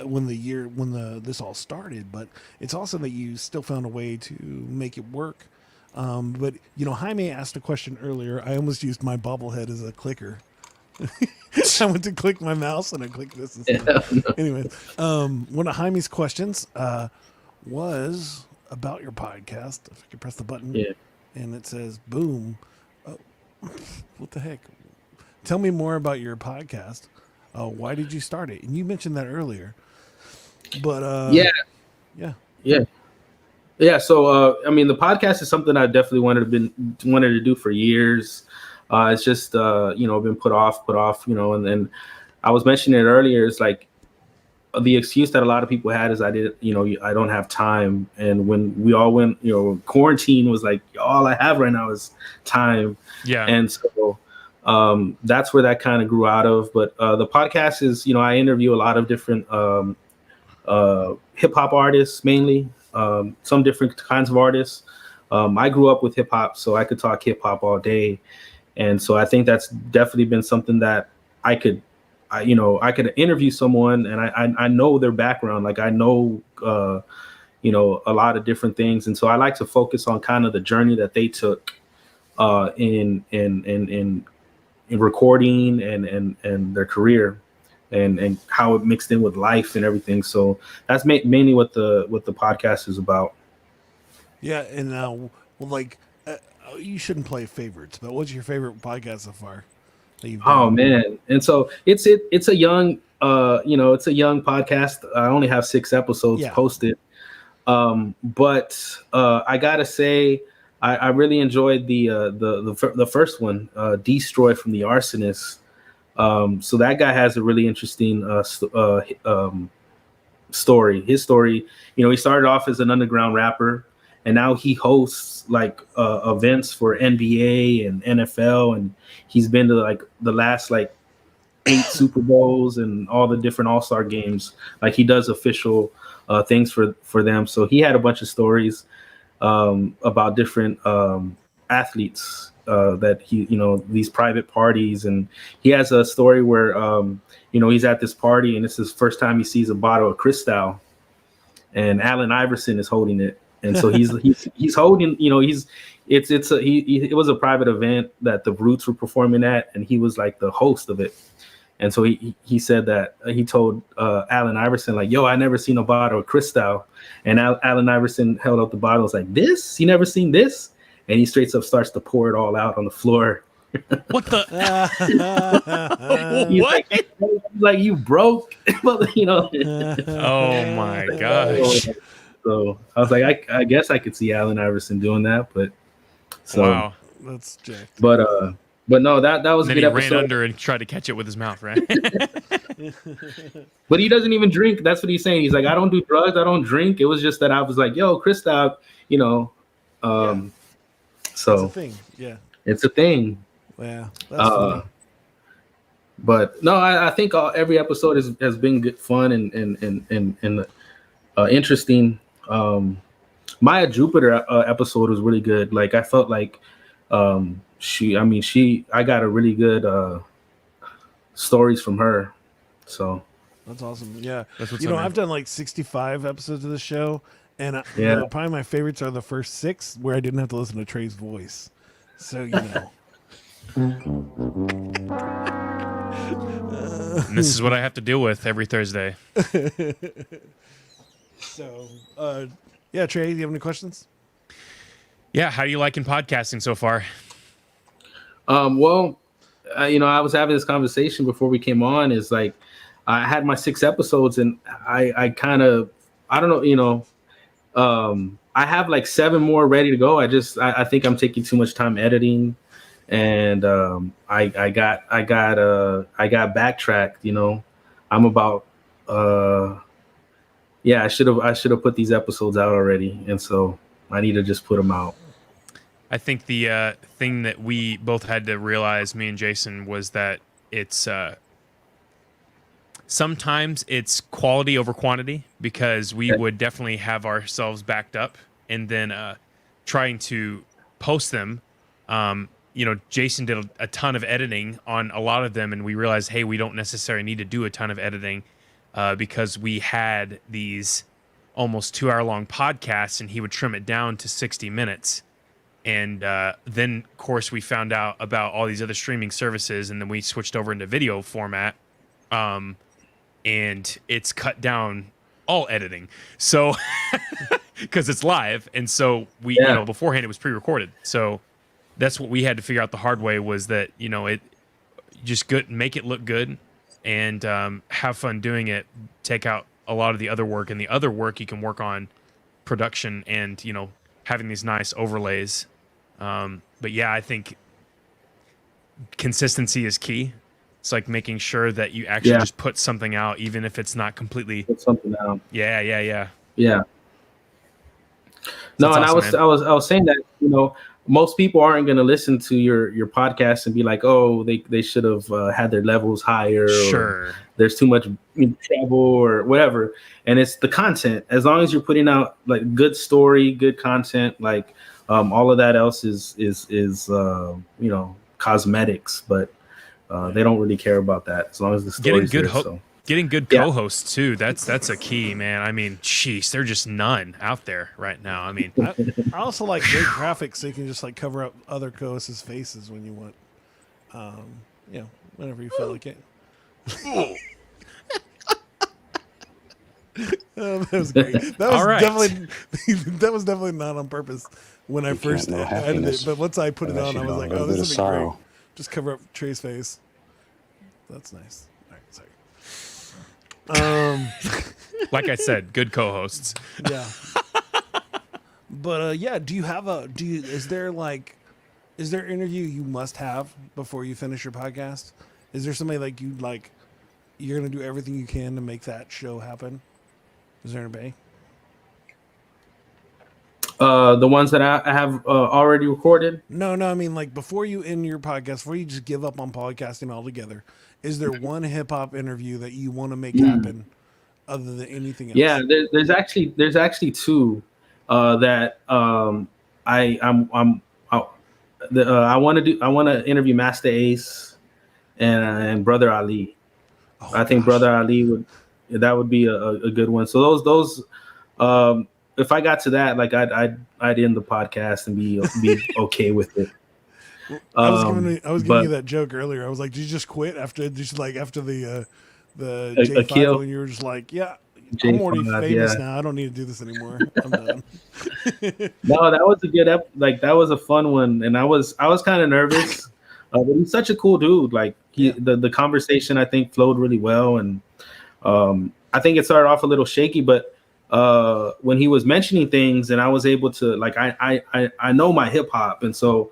when this all started. But it's also that you still found a way to make it work. But Jaime asked a question earlier. I almost used my bobblehead as a clicker. I went to click my mouse and I clicked this instead. Anyway, one of Jaime's questions was about your podcast. If I could press the button, Yeah. and it says, "Boom." Oh, what the heck? tell me more about your podcast. Why did you start it? And you mentioned that earlier, but Yeah, yeah, yeah, yeah. So, I mean, the podcast is something I definitely wanted to do for years. It's just, been put off, and then I was mentioning it earlier. It's like the excuse that a lot of people had is I don't have time. And when we all went, quarantine was like, all I have right now is time. Yeah. And so that's where that kind of grew out of. But the podcast is, I interview a lot of different hip hop artists, mainly some different kinds of artists. I grew up with hip hop, so I could talk hip hop all day. And so I think that's definitely been something that I could, I could interview someone and I know their background. Like I know, a lot of different things. And so I like to focus on kind of the journey that they took in recording and their career and how it mixed in with life and everything. So that's mainly what the podcast is about. yeah. And you shouldn't play favorites, but what's your favorite podcast so far that you've done? Oh man. And so it's a young it's a young podcast. I only have 6 episodes posted. But I gotta say I really enjoyed the first one, Destroy from the Arsonist. So that guy has a really interesting story. His story, he started off as an underground rapper, and now he hosts like events for NBA and NFL, and he's been to like the last like 8 Super Bowls and all the different All-Star games. Like he does official things for them. So he had a bunch of stories about different athletes that these private parties, and he has a story where he's at this party and it's his first time he sees a bottle of Cristal, and Allen Iverson is holding it, and so he's holding, it was a private event that the Roots were performing at, and he was like the host of it. And so he said that he told Allen Iverson, like, yo, I never seen a bottle of Cristal. And Allen Iverson held up the bottle, was like, this? You never seen this? And he straight up starts to pour it all out on the floor. What the? What? Like, you broke? Oh my gosh. So I was like, I guess I could see Allen Iverson doing that, but so Wow. That's jacked. But no, that was And a then good he episode. ran under and tried to catch it with his mouth, right? But he doesn't even drink. That's what he's saying. He's like, I don't do drugs. I don't drink. It was just that I was like, yo, Cristal, So It's a thing. Yeah. it's a thing. Yeah. That's funny. But no, I think every episode has been good fun and interesting. Maya Jupiter episode was really good. Like I felt like I got a really good stories from her. So That's awesome. Yeah. That's what's I've done like 65 episodes of the show, and probably my favorites are the first 6 where I didn't have to listen to Trey's voice. So, And this is what I have to deal with every Thursday. So, Trey, do you have any questions? Yeah, how do you liking podcasting so far? Well, I was having this conversation before we came on. Is like I had my 6 episodes, and I kind of, I don't know, I have like 7 more ready to go. I think I'm taking too much time editing, and I got backtracked. I'm about I should have put these episodes out already, and so I need to just put them out. I think the thing that we both had to realize, me and Jason, was that it's sometimes it's quality over quantity, because we would definitely have ourselves backed up and then trying to post them. Jason did a ton of editing on a lot of them, and we realized, hey, we don't necessarily need to do a ton of editing because we had these almost 2-hour-long podcasts, and he would trim it down to 60 minutes. And then, of course, we found out about all these other streaming services, and then we switched over into video format. And it's cut down all editing. So, because it's live. And so beforehand it was pre-recorded. So that's what we had to figure out the hard way, was that, just good, make it look good, and have fun doing it. Take out a lot of the other work, and the other work you can work on production and having these nice overlays. But yeah, I think consistency is key. It's like making sure that you actually just put something out, even if it's not completely. Put something out. Yeah. Yeah. So No, and awesome, I was saying that most people aren't going to listen to your podcast and be like, oh, they should have had their levels higher. Sure. Or there's too much trouble or whatever. And it's the content. As long as you're putting out like good story, good content, like all of that else is cosmetics, but they don't really care about that as long as the story's getting good co-hosts too. That's a key, man. I mean, jeez, there's just none out there right now. I mean, I also like great graphics, so you can just like cover up other co-hosts' faces when you want. Whenever you feel like it. That was great. That was All right. that was definitely not on purpose when I first edited it. But once I put it on, I was like, "Oh, this is great." Just cover up Trey's face. That's nice. All right, sorry. Like I said, good co-hosts. Yeah. But is there an interview you must have before you finish your podcast? Is there somebody like you're gonna do everything you can to make that show happen? Is there anybody? The ones that I have already recorded? No, I mean like before you end your podcast, before you just give up on podcasting altogether, is there one hip hop interview that you want to make happen other than anything else? Yeah, there's actually two that I want to interview Master Ace and Brother Ali. Oh, I think Brother Ali would be a good one. So those if I got to that, like I'd end the podcast and be okay with it. I was giving you that joke earlier. I was like, did you just quit after the J5 when you were just like, yeah, I'm already famous now. I don't need to do this anymore. I'm done. No, that was a good that was a fun one, and I was kind of nervous, but he's such a cool dude. Like the conversation I think flowed really well, and I think it started off a little shaky, but when he was mentioning things, and I was able to I know my hip hop, and so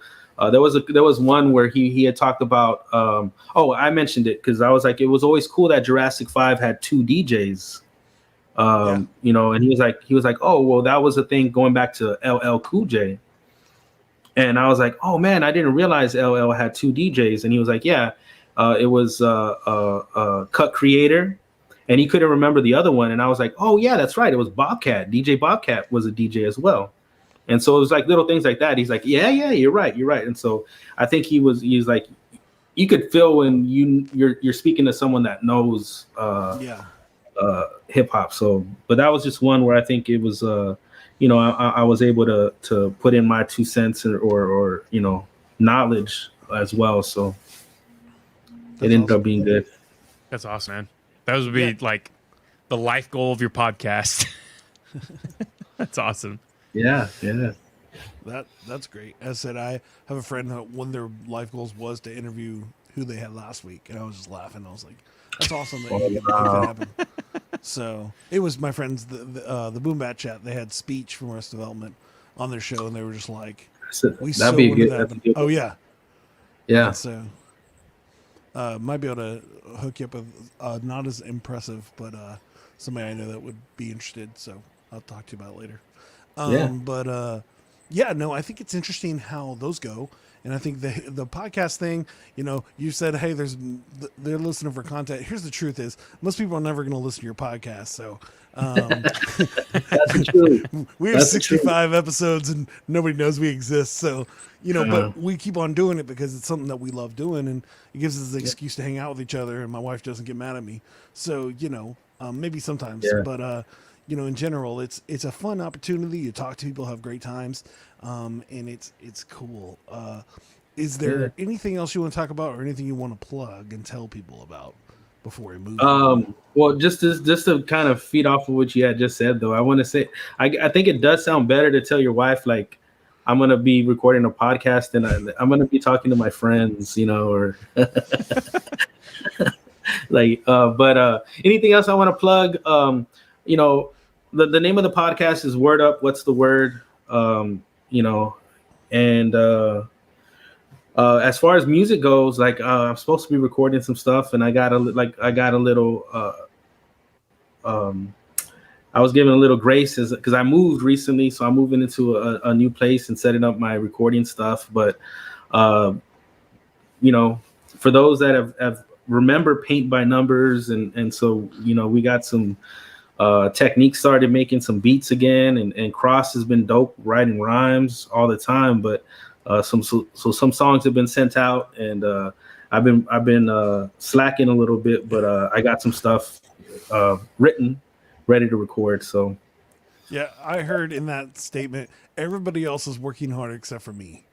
there was one where he had talked about I mentioned it because I was like, it was always cool that Jurassic 5 had two DJs. And he was like, oh, well, that was a thing going back to LL Cool J. And I was like, oh man, I didn't realize LL had two DJs. And he was like, yeah, it was Cut Creator, and he couldn't remember the other one. And I was like, oh yeah, that's right, it was Bobcat. DJ Bobcat was a DJ as well. And so it was like little things like that. He's like, yeah, you're right. And so I think he's like, you could feel when you're speaking to someone that knows hip hop. So, but that was just one where I think it was, I was able to put in my 2 cents or knowledge as well. So it ended up being good. That's awesome, man. That would be like the life goal of your podcast. That's awesome. Yeah. That's great. As I said, I have a friend who one of their life goals was to interview who they had last week, and I was just laughing. I was like, "That's awesome that you can make that happen." So it was my friends, the Boom Bat Chat. They had Speech from Arrested Development on their show, and they were just like, that'd be good. Oh yeah. And so might be able to hook you up with not as impressive, but somebody I know that would be interested. So I'll talk to you about it later. But I think it's interesting how those go. And I think the podcast thing, you said, hey, they're listening for content. Here's the truth is most people are never going to listen to your podcast. So that's the truth. We have 65 episodes and nobody knows we exist. So, but we keep on doing it because it's something that we love doing, and it gives us the excuse to hang out with each other, and my wife doesn't get mad at me. So, maybe sometimes, but in general, it's a fun opportunity. You talk to people, have great times, and it's cool. Is there anything else you want to talk about, or anything you want to plug and tell people about before we move on? Well, just to kind of feed off of what you had just said, though, I want to say I think it does sound better to tell your wife like I'm gonna be recording a podcast and I'm gonna be talking to my friends, or but anything else I want to plug? The name of the podcast is Word Up. What's the word? And as far as music goes, I'm supposed to be recording some stuff, and I got a little. I was given a little grace because I moved recently, so I'm moving into a new place and setting up my recording stuff. But for those that have remember Paint by Numbers, and so we got some techniques, started making some beats again, and Cross has been dope writing rhymes all the time, but some songs have been sent out, and I've been slacking a little bit, but I got some stuff written, ready to record. So yeah, I heard in that statement, everybody else is working hard except for me.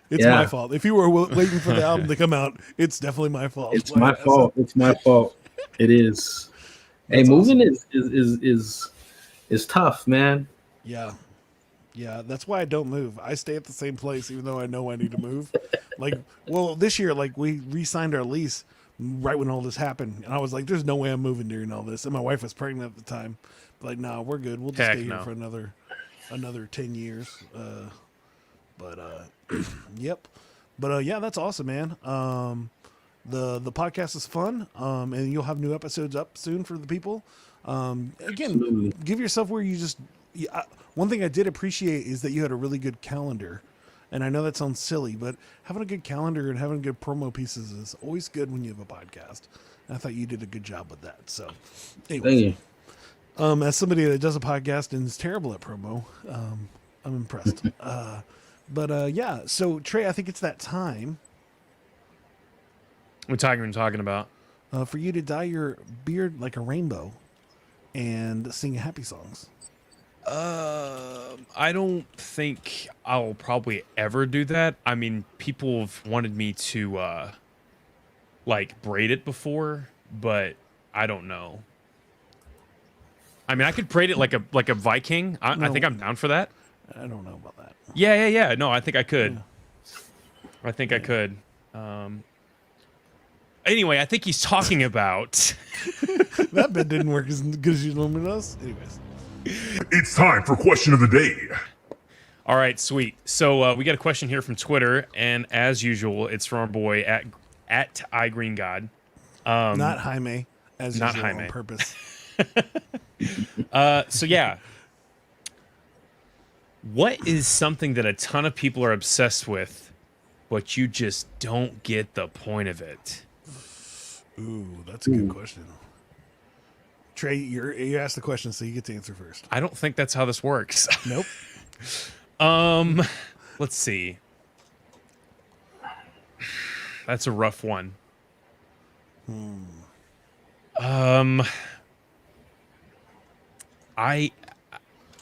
It's my fault. If you were waiting for the album to come out, it's definitely my fault. It's my fault. It's my fault. It is. Hey, moving awesome. is tough, man. Yeah. That's why I don't move. I stay at the same place, even though I know I need to move. This year, we re-signed our lease right when all this happened, and I was like, "There's no way I'm moving during all this." And my wife was pregnant at the time. No, we're good. We'll just stay here for another 10 years. Yep. But yeah, that's awesome, man. The podcast is fun, and you'll have new episodes up soon for the people. Again, Absolutely. Give yourself where you just. One thing I did appreciate is that you had a really good calendar, and I know that sounds silly, but having a good calendar and having good promo pieces is always good when you have a podcast. And I thought you did a good job with that. So, anyways, thank you. As somebody that does a podcast and is terrible at promo, I'm impressed. Yeah. So Trey, I think it's that time. What time are you talking about? For you to dye your beard like a rainbow and sing happy songs. I don't think I'll probably ever do that. I mean, people have wanted me to, braid it before, but I don't know. I mean, I could braid it like a Viking. I think I'm down for that. I don't know about that. Yeah. No, I think I could. Yeah. I think I could. Anyway, I think he's talking about... That bit didn't work as good as you normally does. Anyways. It's time for question of the day. All right, sweet. So we got a question here from Twitter, and as usual, it's from our boy at iGreenGod. Not Jaime, as not usual, Jaime. on purpose. So yeah, what is something that a ton of people are obsessed with, but you just don't get the point of it? Ooh, that's a good question. Trey, you asked the question, so you get to answer first. I don't think that's how this works. Nope. Let's see. That's a rough one.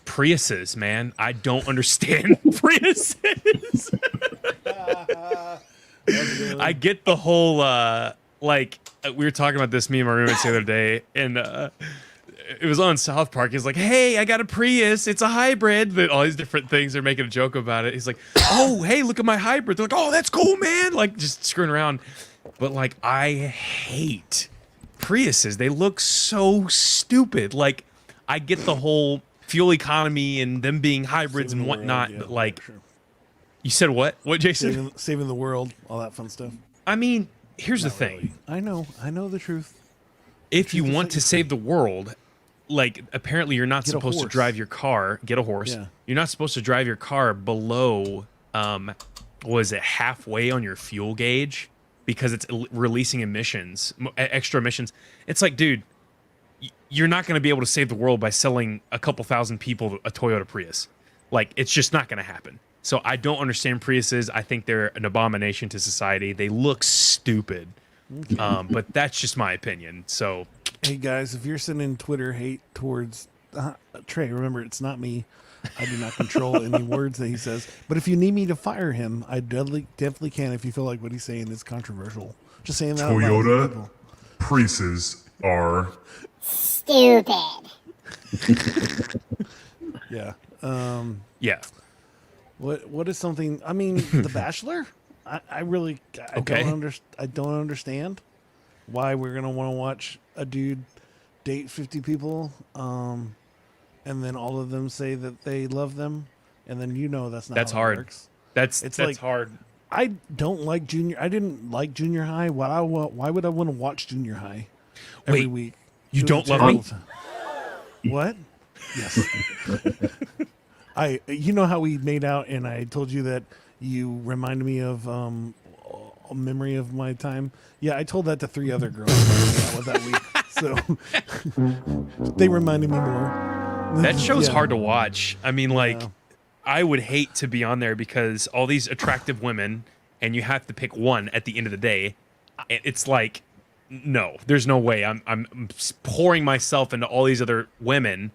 Priuses, man. I don't understand Priuses. I get the whole we were talking about this, me and my roommates the other day, and it was on South Park. He's like, "Hey, I got a Prius. It's a hybrid." But all these different things, they're making a joke about it. He's like, "Oh, hey, look at my hybrid." They're like, "Oh, that's cool, man." Just screwing around. But I hate Priuses. They look so stupid. I get the whole fuel economy and them being hybrids and whatnot, but sure. You said what? What, Jason? Saving the world, all that fun stuff. I mean, here's the thing. Really. I know the truth. If you want to save the world, apparently you're not supposed to drive your car. Get a horse. Yeah. You're not supposed to drive your car below, halfway on your fuel gauge, because it's releasing emissions, extra emissions. It's dude, you're not going to be able to save the world by selling a couple thousand people a Toyota Prius. It's just not going to happen. So I don't understand Priuses. I think they're an abomination to society. They look stupid. Okay. But that's just my opinion. So, hey guys, if you're sending Twitter hate towards Trey, remember it's not me. I do not control any words that he says. But if you need me to fire him, I definitely can. If you feel like what he's saying is controversial, just saying that. Toyota Priuses are stupid. Yeah. Yeah. What is something? I mean, The Bachelor. I really Okay. I don't understand why we're gonna want to watch a dude date 50 people, and then all of them say that they love them, and then that's not That's how it hard. works. That's It's that's like hard. I don't like junior. I didn't like junior high. Why would I want to watch junior high every Wait, week? you It was a don't love terrible me? time. What? Yes. You know how we made out, and I told you that you reminded me of a memory of my time. Yeah, I told that to 3 other girls I made out with that week, so they reminded me more. That show's Yeah. hard to watch. I mean, like, Yeah. I would hate to be on there because all these attractive women, and you have to pick one at the end of the day. It's like, no, there's no way. I'm pouring myself into all these other women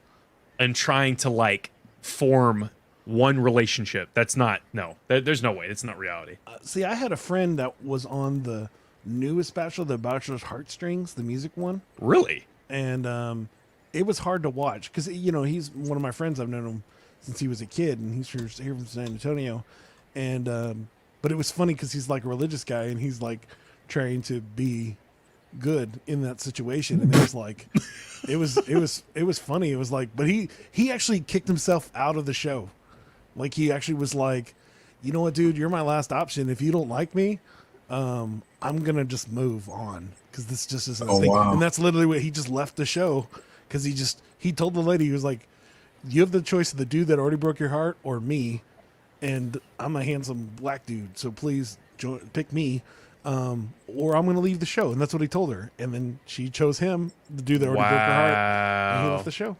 and trying to like form one relationship. That's not no. There's no way. It's not reality. See, I had a friend that was on the newest Bachelor, the Bachelor's Heartstrings, the music one, Really? and it was hard to watch because he's one of my friends. I've known him since he was a kid, and he's here from San Antonio, and but it was funny because he's like a religious guy, and he's like trying to be good in that situation, and it was like it was funny. It was like, but he actually kicked himself out of the show. Like he actually was like, you know what, dude, you're my last option. If you don't like me, I'm gonna just move on because this just isn't a thing. Wow. And that's literally what he just left the show because he told the lady, he was like, you have the choice of the dude that already broke your heart or me, and I'm a handsome black dude, so please pick me, or I'm gonna leave the show. And that's what he told her. And then she chose him, the dude that already broke her heart, and he Wow. left the show.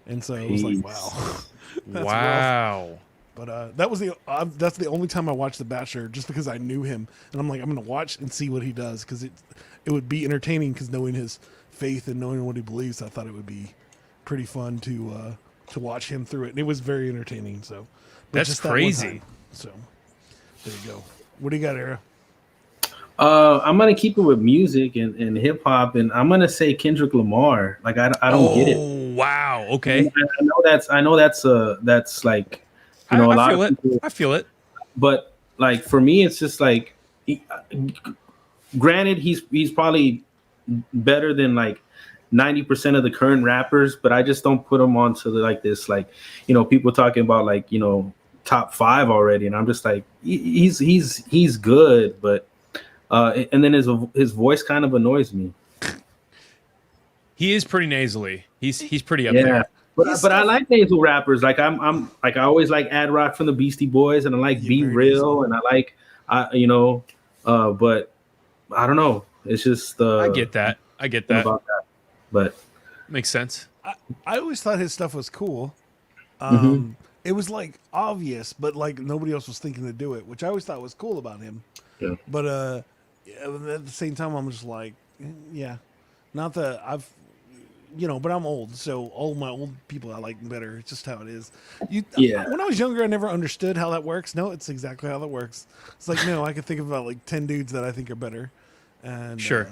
And so it was like, wow. That's rough. Wow. But that was that's the only time I watched The Bachelor, just because I knew him, and I'm like, I'm gonna watch and see what he does because it would be entertaining because knowing his faith and knowing what he believes, I thought it would be pretty fun to watch him through it, and it was very entertaining. So but That's just that one crazy. time. So there you go. What do you got, Era? I'm gonna keep it with music and hip hop, and I'm gonna say Kendrick Lamar. Like I don't get it. Oh, wow. Okay. I know that's like a I lot feel of it. people, I feel it. but like for me, it's just like, granted, he's probably better than like 90% of the current rappers, but I just don't put him onto like this, like people talking about like top 5 already, and I'm just like he's good, but and then his voice kind of annoys me. He is pretty nasally. He's pretty up Yeah. there. But I like nasal rappers. Like I'm like I always like Ad Rock from the Beastie Boys, and I like Be very Real, nasal. and I like but I don't know. It's just I get that. about that. But Makes sense. I always thought his stuff was cool. It was like obvious, but like nobody else was thinking to do it, which I always thought was cool about him. Yeah. But at the same time, I'm just like, yeah, not that I've, but I'm old, so all my old people I like better. It's just how it is. Yeah. When I was younger, I never understood how that works. No, it's exactly how that works. It's like no, I could think of about like 10 dudes that I think are better. And Sure.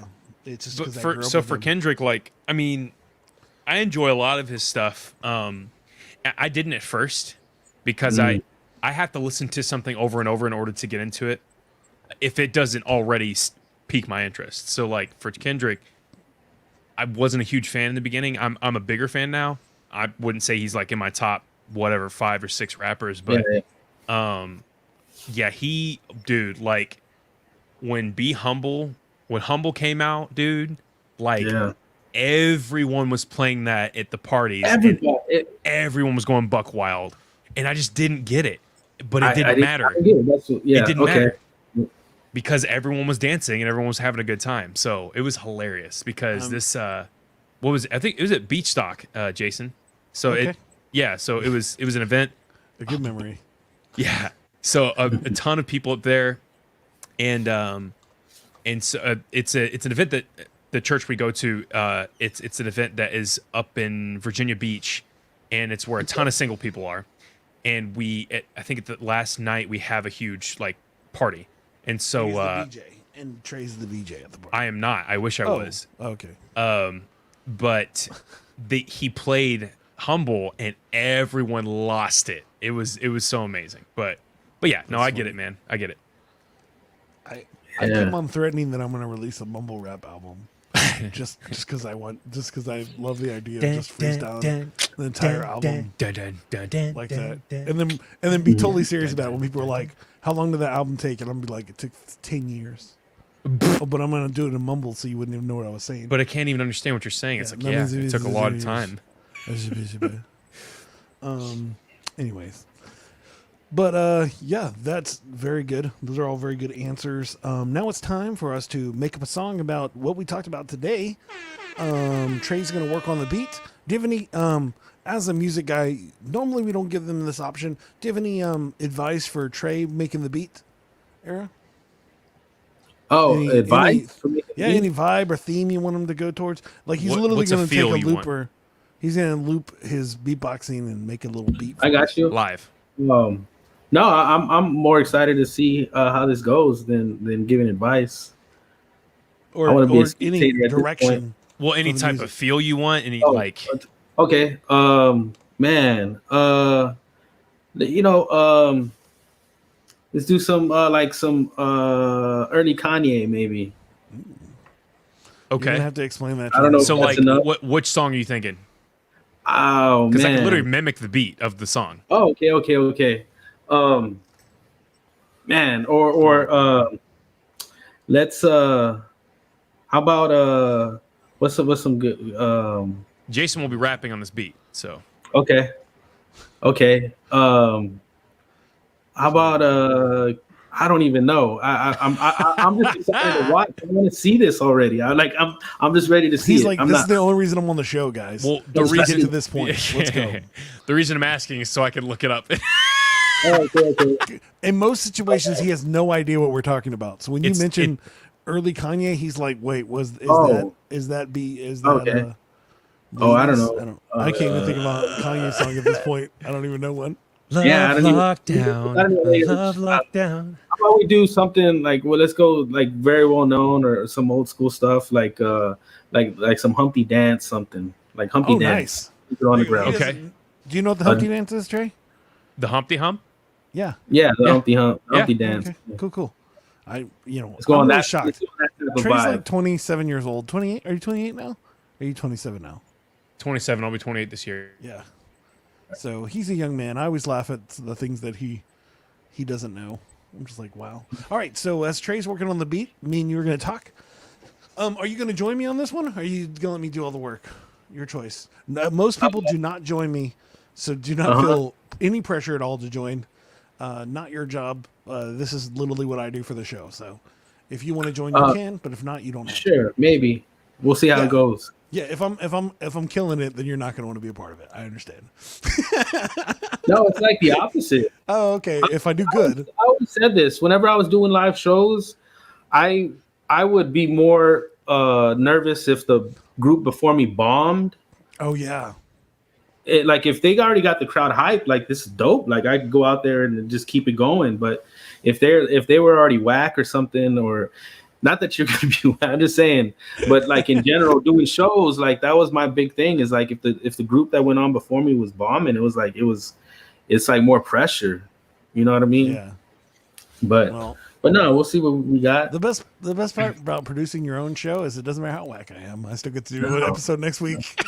it's just But because I grew up for with them. Kendrick, like, I mean, I enjoy a lot of his stuff. I didn't at first because I have to listen to something over and over in order to get into it if it doesn't already pique my interest. So like for Kendrick, I wasn't a huge fan in the beginning. I'm a bigger fan now. I wouldn't say he's like in my top 5 or 6 rappers, but yeah, dude, like when Humble came out, dude, like everyone was playing that at the parties. Everyone was going buck wild, and I just didn't get it. But it didn't matter. It Didn't matter because everyone was dancing and everyone was having a good time. So it was hilarious because this what was it? I think it was at Beach Stock, Jason. So Okay. so it was an event. A good memory. Yeah. So a ton of people up there, and so it's an event that the church we go to. It's an event that is up in Virginia Beach, and it's where a ton of single people are. And I think at the last night we have a huge like party, and so He's the VJ, and Trey's the VJ at the bar. I am not. I wish I was. Okay. but he played humble and everyone lost it. It was so amazing. But yeah, no, I get it, man. I get it. I keep on threatening that I'm going to release a mumble rap album, just because I love the idea of just freestyling the entire album like that, and then be totally serious about it when people are like, "How long did that album take?" And I'm be like, "It took 10 years." Oh, but I'm going to do it in mumble so you wouldn't even know what I was saying. But I can't even understand what you're saying. It's like, it took a lot of time. Anyways. But yeah, that's very good. Those are all very good answers. Now it's time for us to make up a song about what we talked about today. Trey's going to work on the beat. Do you have any, as a music guy, normally we don't give them this option. Do you have any advice for Trey making the beat, Era? Oh, advice? Any vibe or theme you want him to go towards? Like he's literally going to take a looper. He's going to loop his beatboxing and make a little beat. I got you. Live. No, I'm more excited to see how this goes than giving advice. Or, I want to be any direction. Well, any type of feel you want. Okay. Man. Let's do some early Kanye maybe. Okay. You're gonna have to explain that. I don't know. So which song are you thinking? Oh man. Because I can literally mimic the beat of the song. Oh, okay. Man, or let's how about what's some good Jason will be rapping on this beat, so okay. How about I don't even know. I'm just excited to watch. I want to see this already. I'm just ready to see it. This is the only reason I'm on the show, guys. Well, the reason to this point. Let's go. The reason I'm asking is so I can look it up. Okay. In most situations, he has no idea what we're talking about. So when you mention early Kanye, he's like, "Wait, is that okay. I don't know. I can't even think about Kanye's song at this point. I don't even know one. Love Lockdown. Love Lockdown. How about we do something like, well, let's go like very well known or some old school stuff like some Humpty Dance, something like Humpty Dance. Nice. On the ground. Okay. Do you know what the Humpty Dance is, Trey? The Humpty Hump? Yeah. Yeah, Humpty Dance. Okay. Cool. Let's go on that. Shocked. Trey's like 27 years old. 28? Are you 28 now? Are you 27 now? 27. I'll be 28 this year. Yeah. So he's a young man. I always laugh at the things that he doesn't know. I'm just like, wow. All right. So as Trey's working on the beat, me and you are going to talk. Are you going to join me on this one? Or are you going to let me do all the work? Your choice. Most people do not join me, so do not feel any pressure at all to join. Not your job. This is literally what I do for the show. So if you want to join, you can. But if not, you don't have to. Maybe. We'll see how it goes. Yeah, if I'm killing it, then you're not going to want to be a part of it. I understand. No, it's like the opposite. Oh, okay. If I do good, I always said this. Whenever I was doing live shows, I would be more nervous if the group before me bombed. Oh yeah. Like if they already got the crowd hyped, like this is dope. Like I could go out there and just keep it going. But if they were already whack or something, or not that you're gonna be, I'm just saying, but like in general, doing shows, like that was my big thing. Is like if the group that went on before me was bombing, it's like more pressure. You know what I mean? Yeah. But no, we'll see what we got. The best part about producing your own show is it doesn't matter how whack I am. I still get to do an episode next week.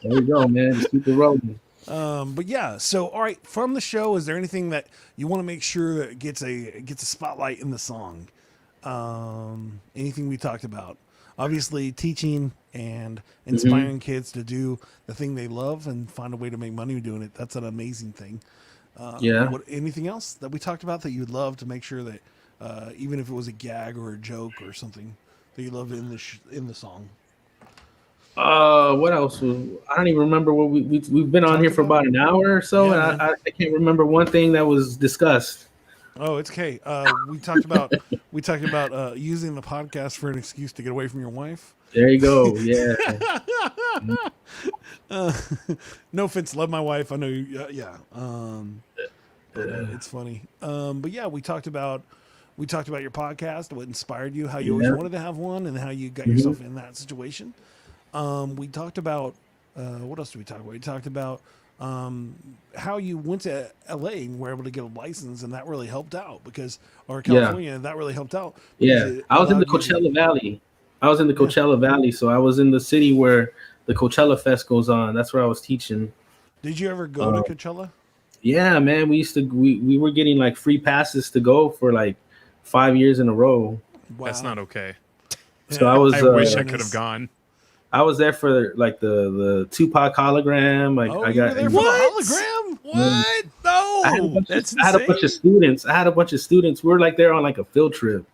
There you go, man. Just keep it rolling. But yeah, so all right, from the show, is there anything that you want to make sure that gets a spotlight in the song? Anything we talked about? Obviously, teaching and inspiring kids to do the thing they love and find a way to make money doing it. That's an amazing thing. Anything else that we talked about that you'd love to make sure that even if it was a gag or a joke or something that you loved in the song? What else? I don't even remember what we've been on here for about an hour or so, and I can't remember one thing that was discussed. Oh, it's okay. We talked about using the podcast for an excuse to get away from your wife. There you go. Yeah. No offense, love my wife. I know you. But it's funny. But yeah, we talked about your podcast, what inspired you, how you always wanted to have one, and how you got yourself in that situation. We talked about what else did we talk about? We talked about how you went to LA and were able to get a license, and that really helped out or Yeah, California, and that really helped out because yeah. it I was in the allowed you to. Coachella Valley. I was in the Yeah. Coachella Valley, so I was in the city where the Coachella Fest goes on. That's where I was teaching. Did you ever go to Um, Coachella? yeah, man. We were getting like free passes to go for like 5 years in a row. That's Wow. not okay. So Yeah, I was I my wish I son could have is. gone. I was there for like the Tupac hologram. Like Oh, I you were got there for the What? hologram? What? I had a No, bunch of that's I had a bunch of insane. students. I had a bunch of students. We were like there on like a field trip.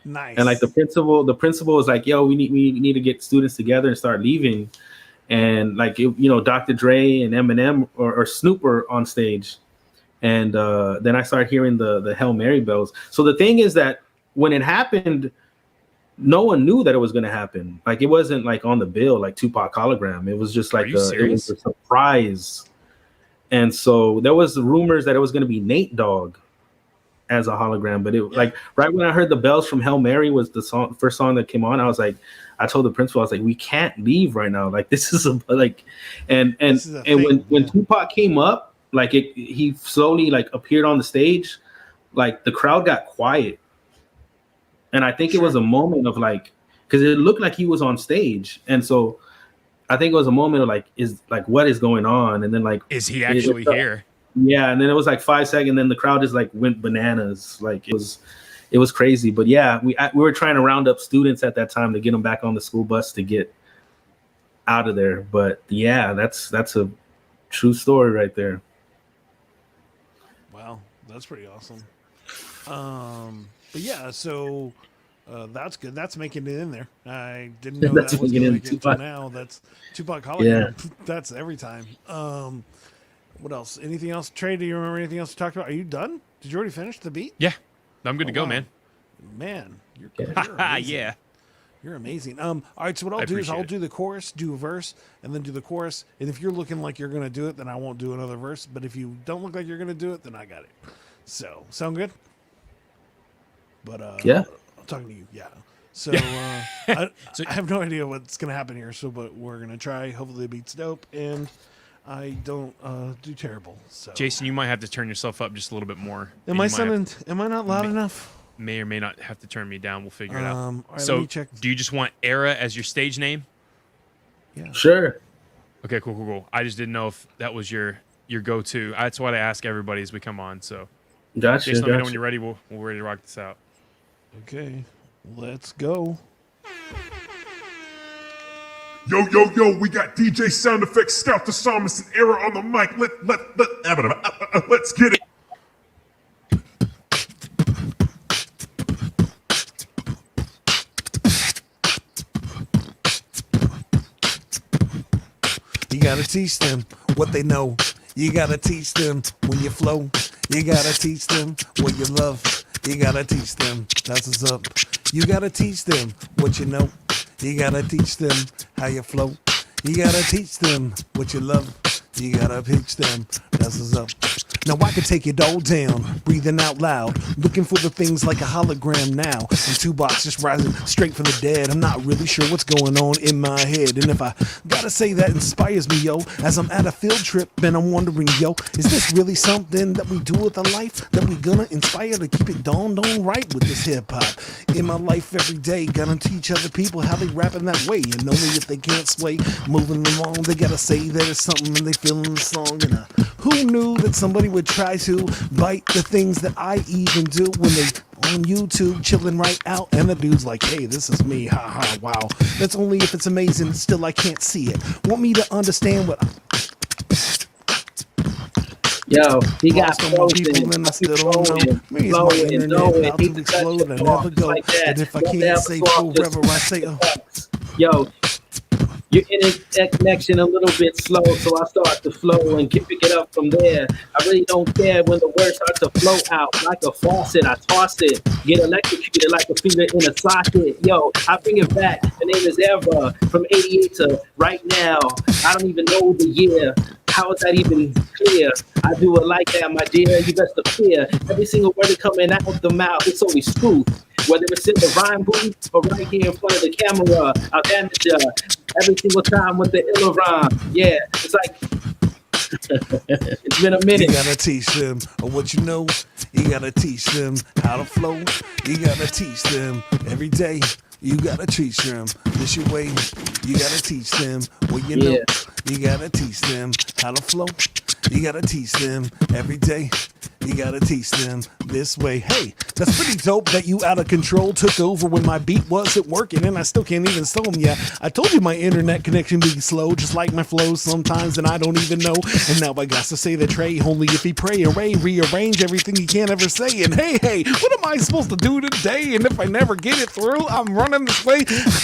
And like Nice. the principal was like, "Yo, we need to get students together and start leaving." And like Dr. Dre and Eminem or Snoop were on stage, and then I started hearing the Hail Mary bells. So the thing is that when it happened, no one knew that it was going to happen. Like it wasn't like on the bill like Tupac hologram. It was just Are like you it was serious? a surprise. And so there was rumors that it was going to be Nate Dogg as a hologram, but it Yeah. like right when I heard the bells from Hail Mary was the first song that came on, I was like, I told the principal, I was like, we can't leave right now. Like this is like, and and This is a and when thing. when Yeah. Tupac came up, like he slowly like appeared on the stage, like the crowd got quiet, and I think it was Sure. a moment of like, because it looked like he was on stage, and so I think it was a moment of like, is like what is going on, and then like Is he it, actually here? yeah, and then it was like 5 seconds, then the crowd just like went bananas. Like it was crazy. But yeah, we were trying to round up students at that time to get them back on the school bus to get out of there. But yeah, that's a true story right there. Wow, that's pretty awesome. But yeah, so that's good. That's making it in there. I didn't know That's that was making going to it make it until Tupac. now. That's Tupac Yeah. hologram. That's every time. What else? Anything else? Trey, do you remember anything else we talked about? Are you done? Did you already finish the beat? Yeah, I'm good to Oh, go, wow. man. Man, you're, Yeah. you're amazing. Yeah. You're amazing. All right, so what I'll I do is appreciate I'll it. do the chorus, do a verse, and then do the chorus. And if you're looking like you're gonna do it, then I won't do another verse. But if you don't look like you're gonna do it, then I got it. So sound good? But Yeah. I'm talking to you, yeah. So I have no idea what's gonna happen here. So, but we're gonna try. Hopefully, the beat's dope, and I don't do terrible. So, Jason, you might have to turn yourself up just a little bit more. am And I you might have- sounding? Am I not loud enough? may or may not have to turn me down. We'll figure it out. All right, So, let me check. do you just want Era as your stage name? Yeah. Sure. Okay, cool. I just didn't know if that was your go-to. That's what I ask everybody as we come on. So, Gotcha. Jason, let me know when Gotcha. you're ready. We're ready to rock this out. Okay, let's go. Yo, we got DJ Sound Effects, Scout the Psalmist, and Era on the mic. Let's get it. You gotta teach them what they know. You gotta teach them when you flow. You gotta teach them what you love. You gotta teach them that's what's up. You gotta teach them what you know. You gotta teach them how you flow. You gotta teach them what you love. You gotta teach them that's what's up. Now I can take it all down, breathing out loud, looking for the things like a hologram now. And Tupac just rising straight from the dead. I'm not really sure what's going on in my head. And if I gotta say that inspires me, yo, as I'm at a field trip and I'm wondering, yo, is this really something that we do with our life? That we gonna inspire to keep it dawned on right with this hip hop? In my life every day, gonna teach other people how they rap in that way. And only if they can't sway, moving along, they gotta say that it's something and they feeling the song. And who knew that somebody would try to bite the things that I even do when they on YouTube chilling right out, and the dude's like, hey, this is me, ha ha, wow. That's only if it's amazing, still I can't see it. Want me to understand what Yo, he got lost on my people and I still don't know. Maybe it's my internet about to explode and I never go. And if I can't say forever, I say, oh. Yo, your internet connection a little bit slow, so I start to flow and pick it up from there. I really don't care when the words start to flow out like a faucet. I toss it, get electrocuted like a finger in a socket. Yo, I bring it back. The name is Eva from 88 to right now. I don't even know the year. How is that even clear? I do it like that, my dear. You best appear. Every single word that coming out the mouth, it's always truth. Whether it's in the rhyme booth or right here in front of the camera, I'll damage ya every single time with the illa rhyme. Yeah, it's like it's been a You minute. gotta teach them what you know. You gotta teach them how to flow. You gotta teach them every day. You gotta teach them this your way. You gotta teach them what you know. Yeah. You gotta teach them how to flow. You gotta teach them every day. You gotta teach them this way. Hey, that's pretty dope that you out of control took over when my beat wasn't working and I still can't even slow them. Yeah, I told you my internet connection be slow, just like my flows sometimes, and I don't even know. And now I got to say the Trey only if he pray, array, rearrange everything he can't ever say. And hey, what am I supposed to do today? And if I never get it through, I'm running this way.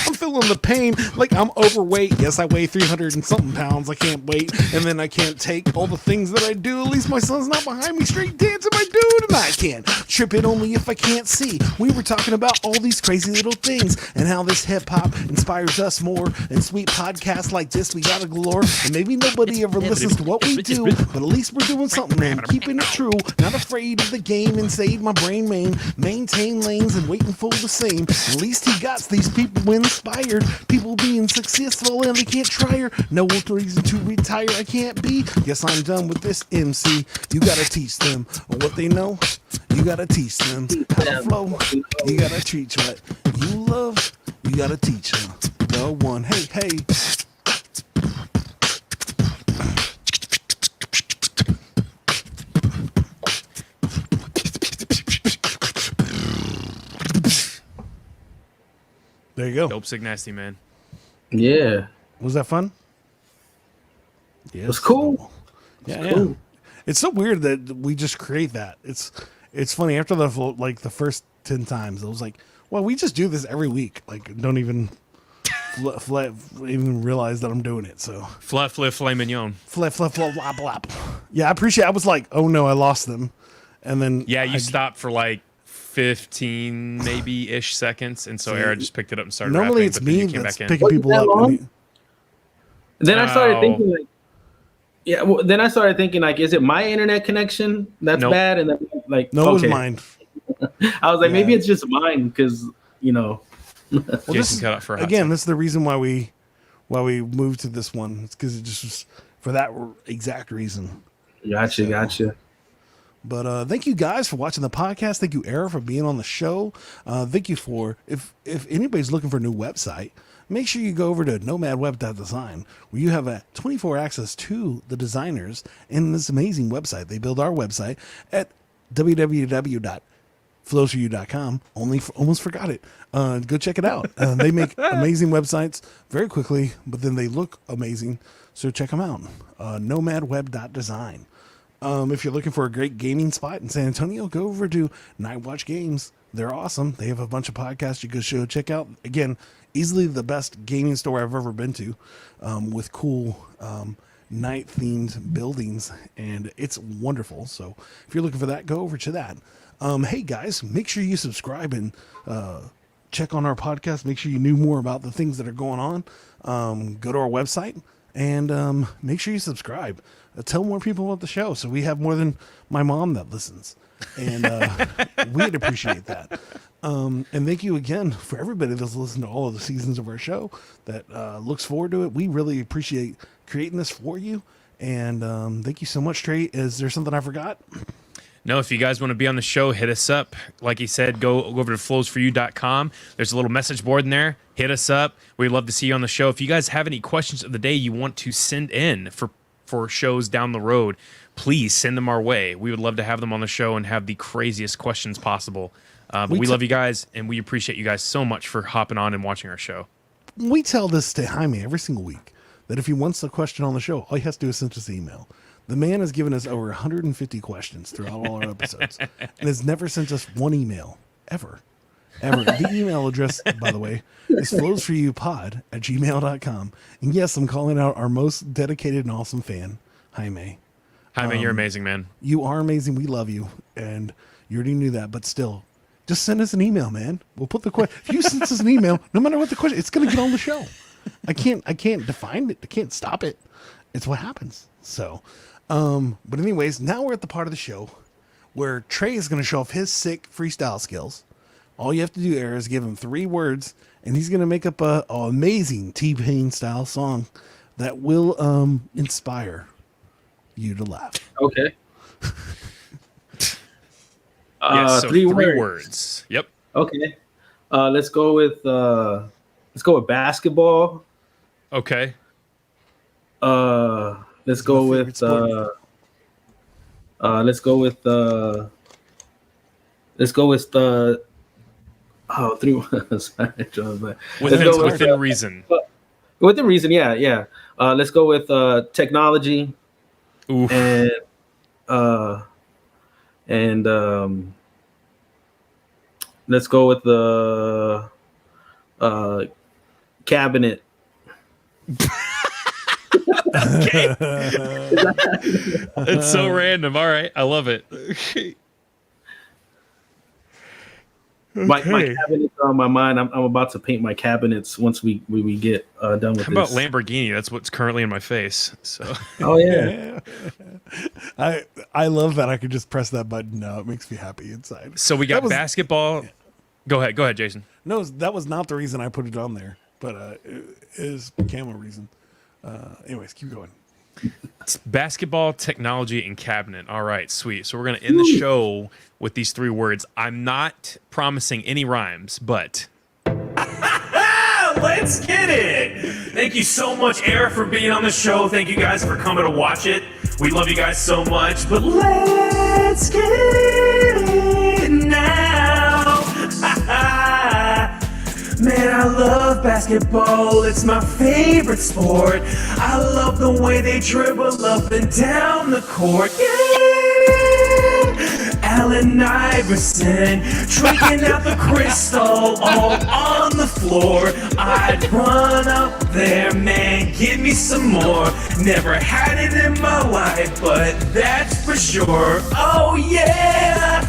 I'm feeling the pain like I'm overweight. Yes, I weigh 300 and something pounds. I can't wait, and then I can't take all the things that I do. At least my son's not behind me straight dancing my dude, and I can't trip it only if I can't see. We were talking about all these crazy little things and how this hip hop inspires us more, and sweet podcasts like this we gotta galore. And maybe nobody ever listens to what we do, but at least we're doing something and keeping it true. Not afraid of the game and save my brain main, maintain lanes and waiting for the same. At least he got these people inspired, people being successful and they can't try her. No reason to retire, I can't be. Guess I'm done with this MC. You gotta teach them what they know. You gotta teach them how to flow. You gotta teach what you love. You gotta teach them the one. Hey, hey. There you go. Dope, sick, nasty, man. Yeah, Was that fun? Yeah, it was cool. Yeah, cool. yeah. It's so weird that we just create that. It's funny after the first 10 times, I was like, well, we just do this every week. Like, don't even even realize that I'm doing it. So Fluff, flip, flame, mignon. flip, flop, flop. Yeah, I appreciate. I was like, oh no, I lost them, and then Yeah, you stopped for like 15 maybe ish seconds, and so Era just picked it up and started Normally rapping, it's but then me you came that's back in. picking people Was it up. that when long? he- Then I started No. thinking like, yeah. Well, then I started thinking like, is it my internet connection that's Nope. bad? And then like, No, it was okay. mine. I was like, maybe Yeah. it's just mine because Well, Jason this is, cut out for a hot again, second. this is the reason why we moved to this one. It's because it just was for that exact reason. Gotcha. But thank you guys for watching the podcast. Thank you, Era, for being on the show. Thank you for if anybody's looking for a new website, make sure you go over to nomadweb.design, where you have a 24 access to the designers and this amazing website. They build our website at www.flowsforyou.com. Almost forgot it. Go check it out. They make amazing websites very quickly, but then they look amazing. So check them out. Nomadweb.design. If you're looking for a great gaming spot in San Antonio, go over to Night Watch Games. They're awesome. They have a bunch of podcasts you can check out. Again, easily the best gaming store I've ever been to, with cool night-themed buildings, and it's wonderful. So if you're looking for that, go over to that. Hey, guys, make sure you subscribe and check on our podcast. Make sure you knew more about the things that are going on. Go to our website and make sure you subscribe. Tell more people about the show so we have more than my mom that listens. And we'd appreciate that. And thank you again for everybody that's listened to all of the seasons of our show that looks forward to it. We really appreciate creating this for you. And thank you so much, Trey. Is there something I forgot? No, if you guys want to be on the show, hit us up. Like he said, go over to flowsforyou.com. There's a little message board in there. Hit us up. We'd love to see you on the show. If you guys have any questions of the day you want to send in for shows down the road, please send them our way. We would love to have them on the show and have the craziest questions possible. But we love you guys, and we appreciate you guys so much for hopping on and watching our show. We tell this to Jaime every single week that if he wants a question on the show, all he has to do is send us an email. The man has given us over 150 questions throughout all our episodes and has never sent us one email, ever. The email address, by the way, is flowsforyouPod@gmail.com. And yes, I'm calling out our most dedicated and awesome fan, Jaime. Jaime, you're amazing, man. You are amazing. We love you. And you already knew that, but still, just send us an email, man. We'll put the question. If you send us an email, no matter what the question, it's going to get on the show. I can't define it. I can't stop it. It's what happens. So, but anyways, now we're at the part of the show where Trey is going to show off his sick freestyle skills All you have to do, Era, is give him 3 words, and he's gonna make up a amazing T-Pain style song that will inspire you to laugh. Okay. So 3 3 words. words. Yep. Okay. Let's go with basketball. Okay. Let's go with let's go with 3 words. Within reason. Within reason, yeah. Let's go with technology. Oof. And let's go with the cabinet. Okay. It's so random. All right. I love it. My cabinets are on my mind. I'm about to paint my cabinets once we get done with How about this. Lamborghini? That's what's currently in my face. So Oh yeah. I love that I could just press that button now. It makes me happy inside. So we got basketball. Go ahead, Jason. No, that was not the reason I put it on there, but it is camo reason. Anyways, keep going. It's basketball, technology, and cabinet. All right, sweet. So we're gonna end the show with these 3 words. I'm not promising any rhymes, but Let's get it! Thank you so much, Era, for being on the show. Thank you guys for coming to watch it. We love you guys so much, but let's get it now. Man, I love basketball. It's my favorite sport. I love the way they dribble up and down the court. Yeah! Allen Iverson drinking out the crystal all on the floor. I'd run up there, man, give me some more. Never had it in my life, but that's for sure. Oh yeah,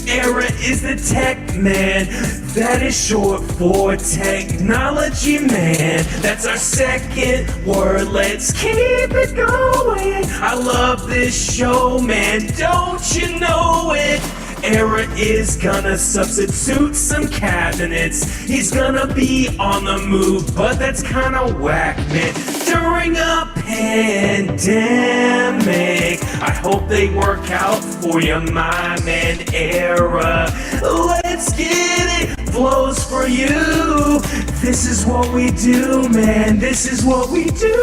Era is the tech man. That is short for technology, man. That's our second word. Let's keep it going. I love this show, man. Don't you know it? Era is gonna substitute some cabinets. He's gonna be on the move, but that's kinda whack, man. During a pandemic, I hope they work out for you, my man. Era, let's get it. Flows for you. This is what we do, man. This is what we do.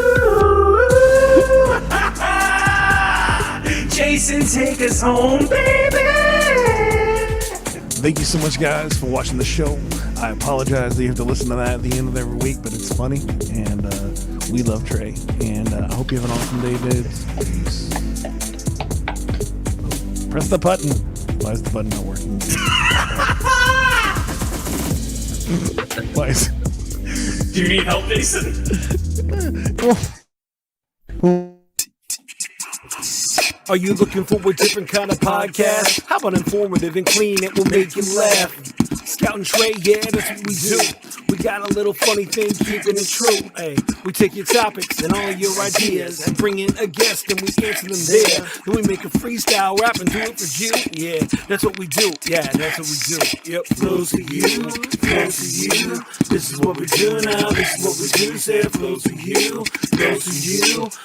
Jason, take us home, baby. Thank you so much, guys, for watching the show. I apologize that you have to listen to that at the end of every week, but it's funny, and we love Trey. And I hope you have an awesome day, dudes. Peace. Press the button. Why is the button not working? Why is... Do you need help, Jason? Are you looking for a different kind of podcast? How about informative and clean? It will make you laugh. Scout and Trey, yeah, that's what we do. We got a little funny thing, keeping it true. Hey, we take your topics and all your ideas and bring in a guest and we answer them there. Then we make a freestyle rap and do it for you. Yeah, that's what we do. Yeah, that's what we do. Yep, flows for you, flows for you. This is what we do now. This is what we do. Say it flows for you, flows for you.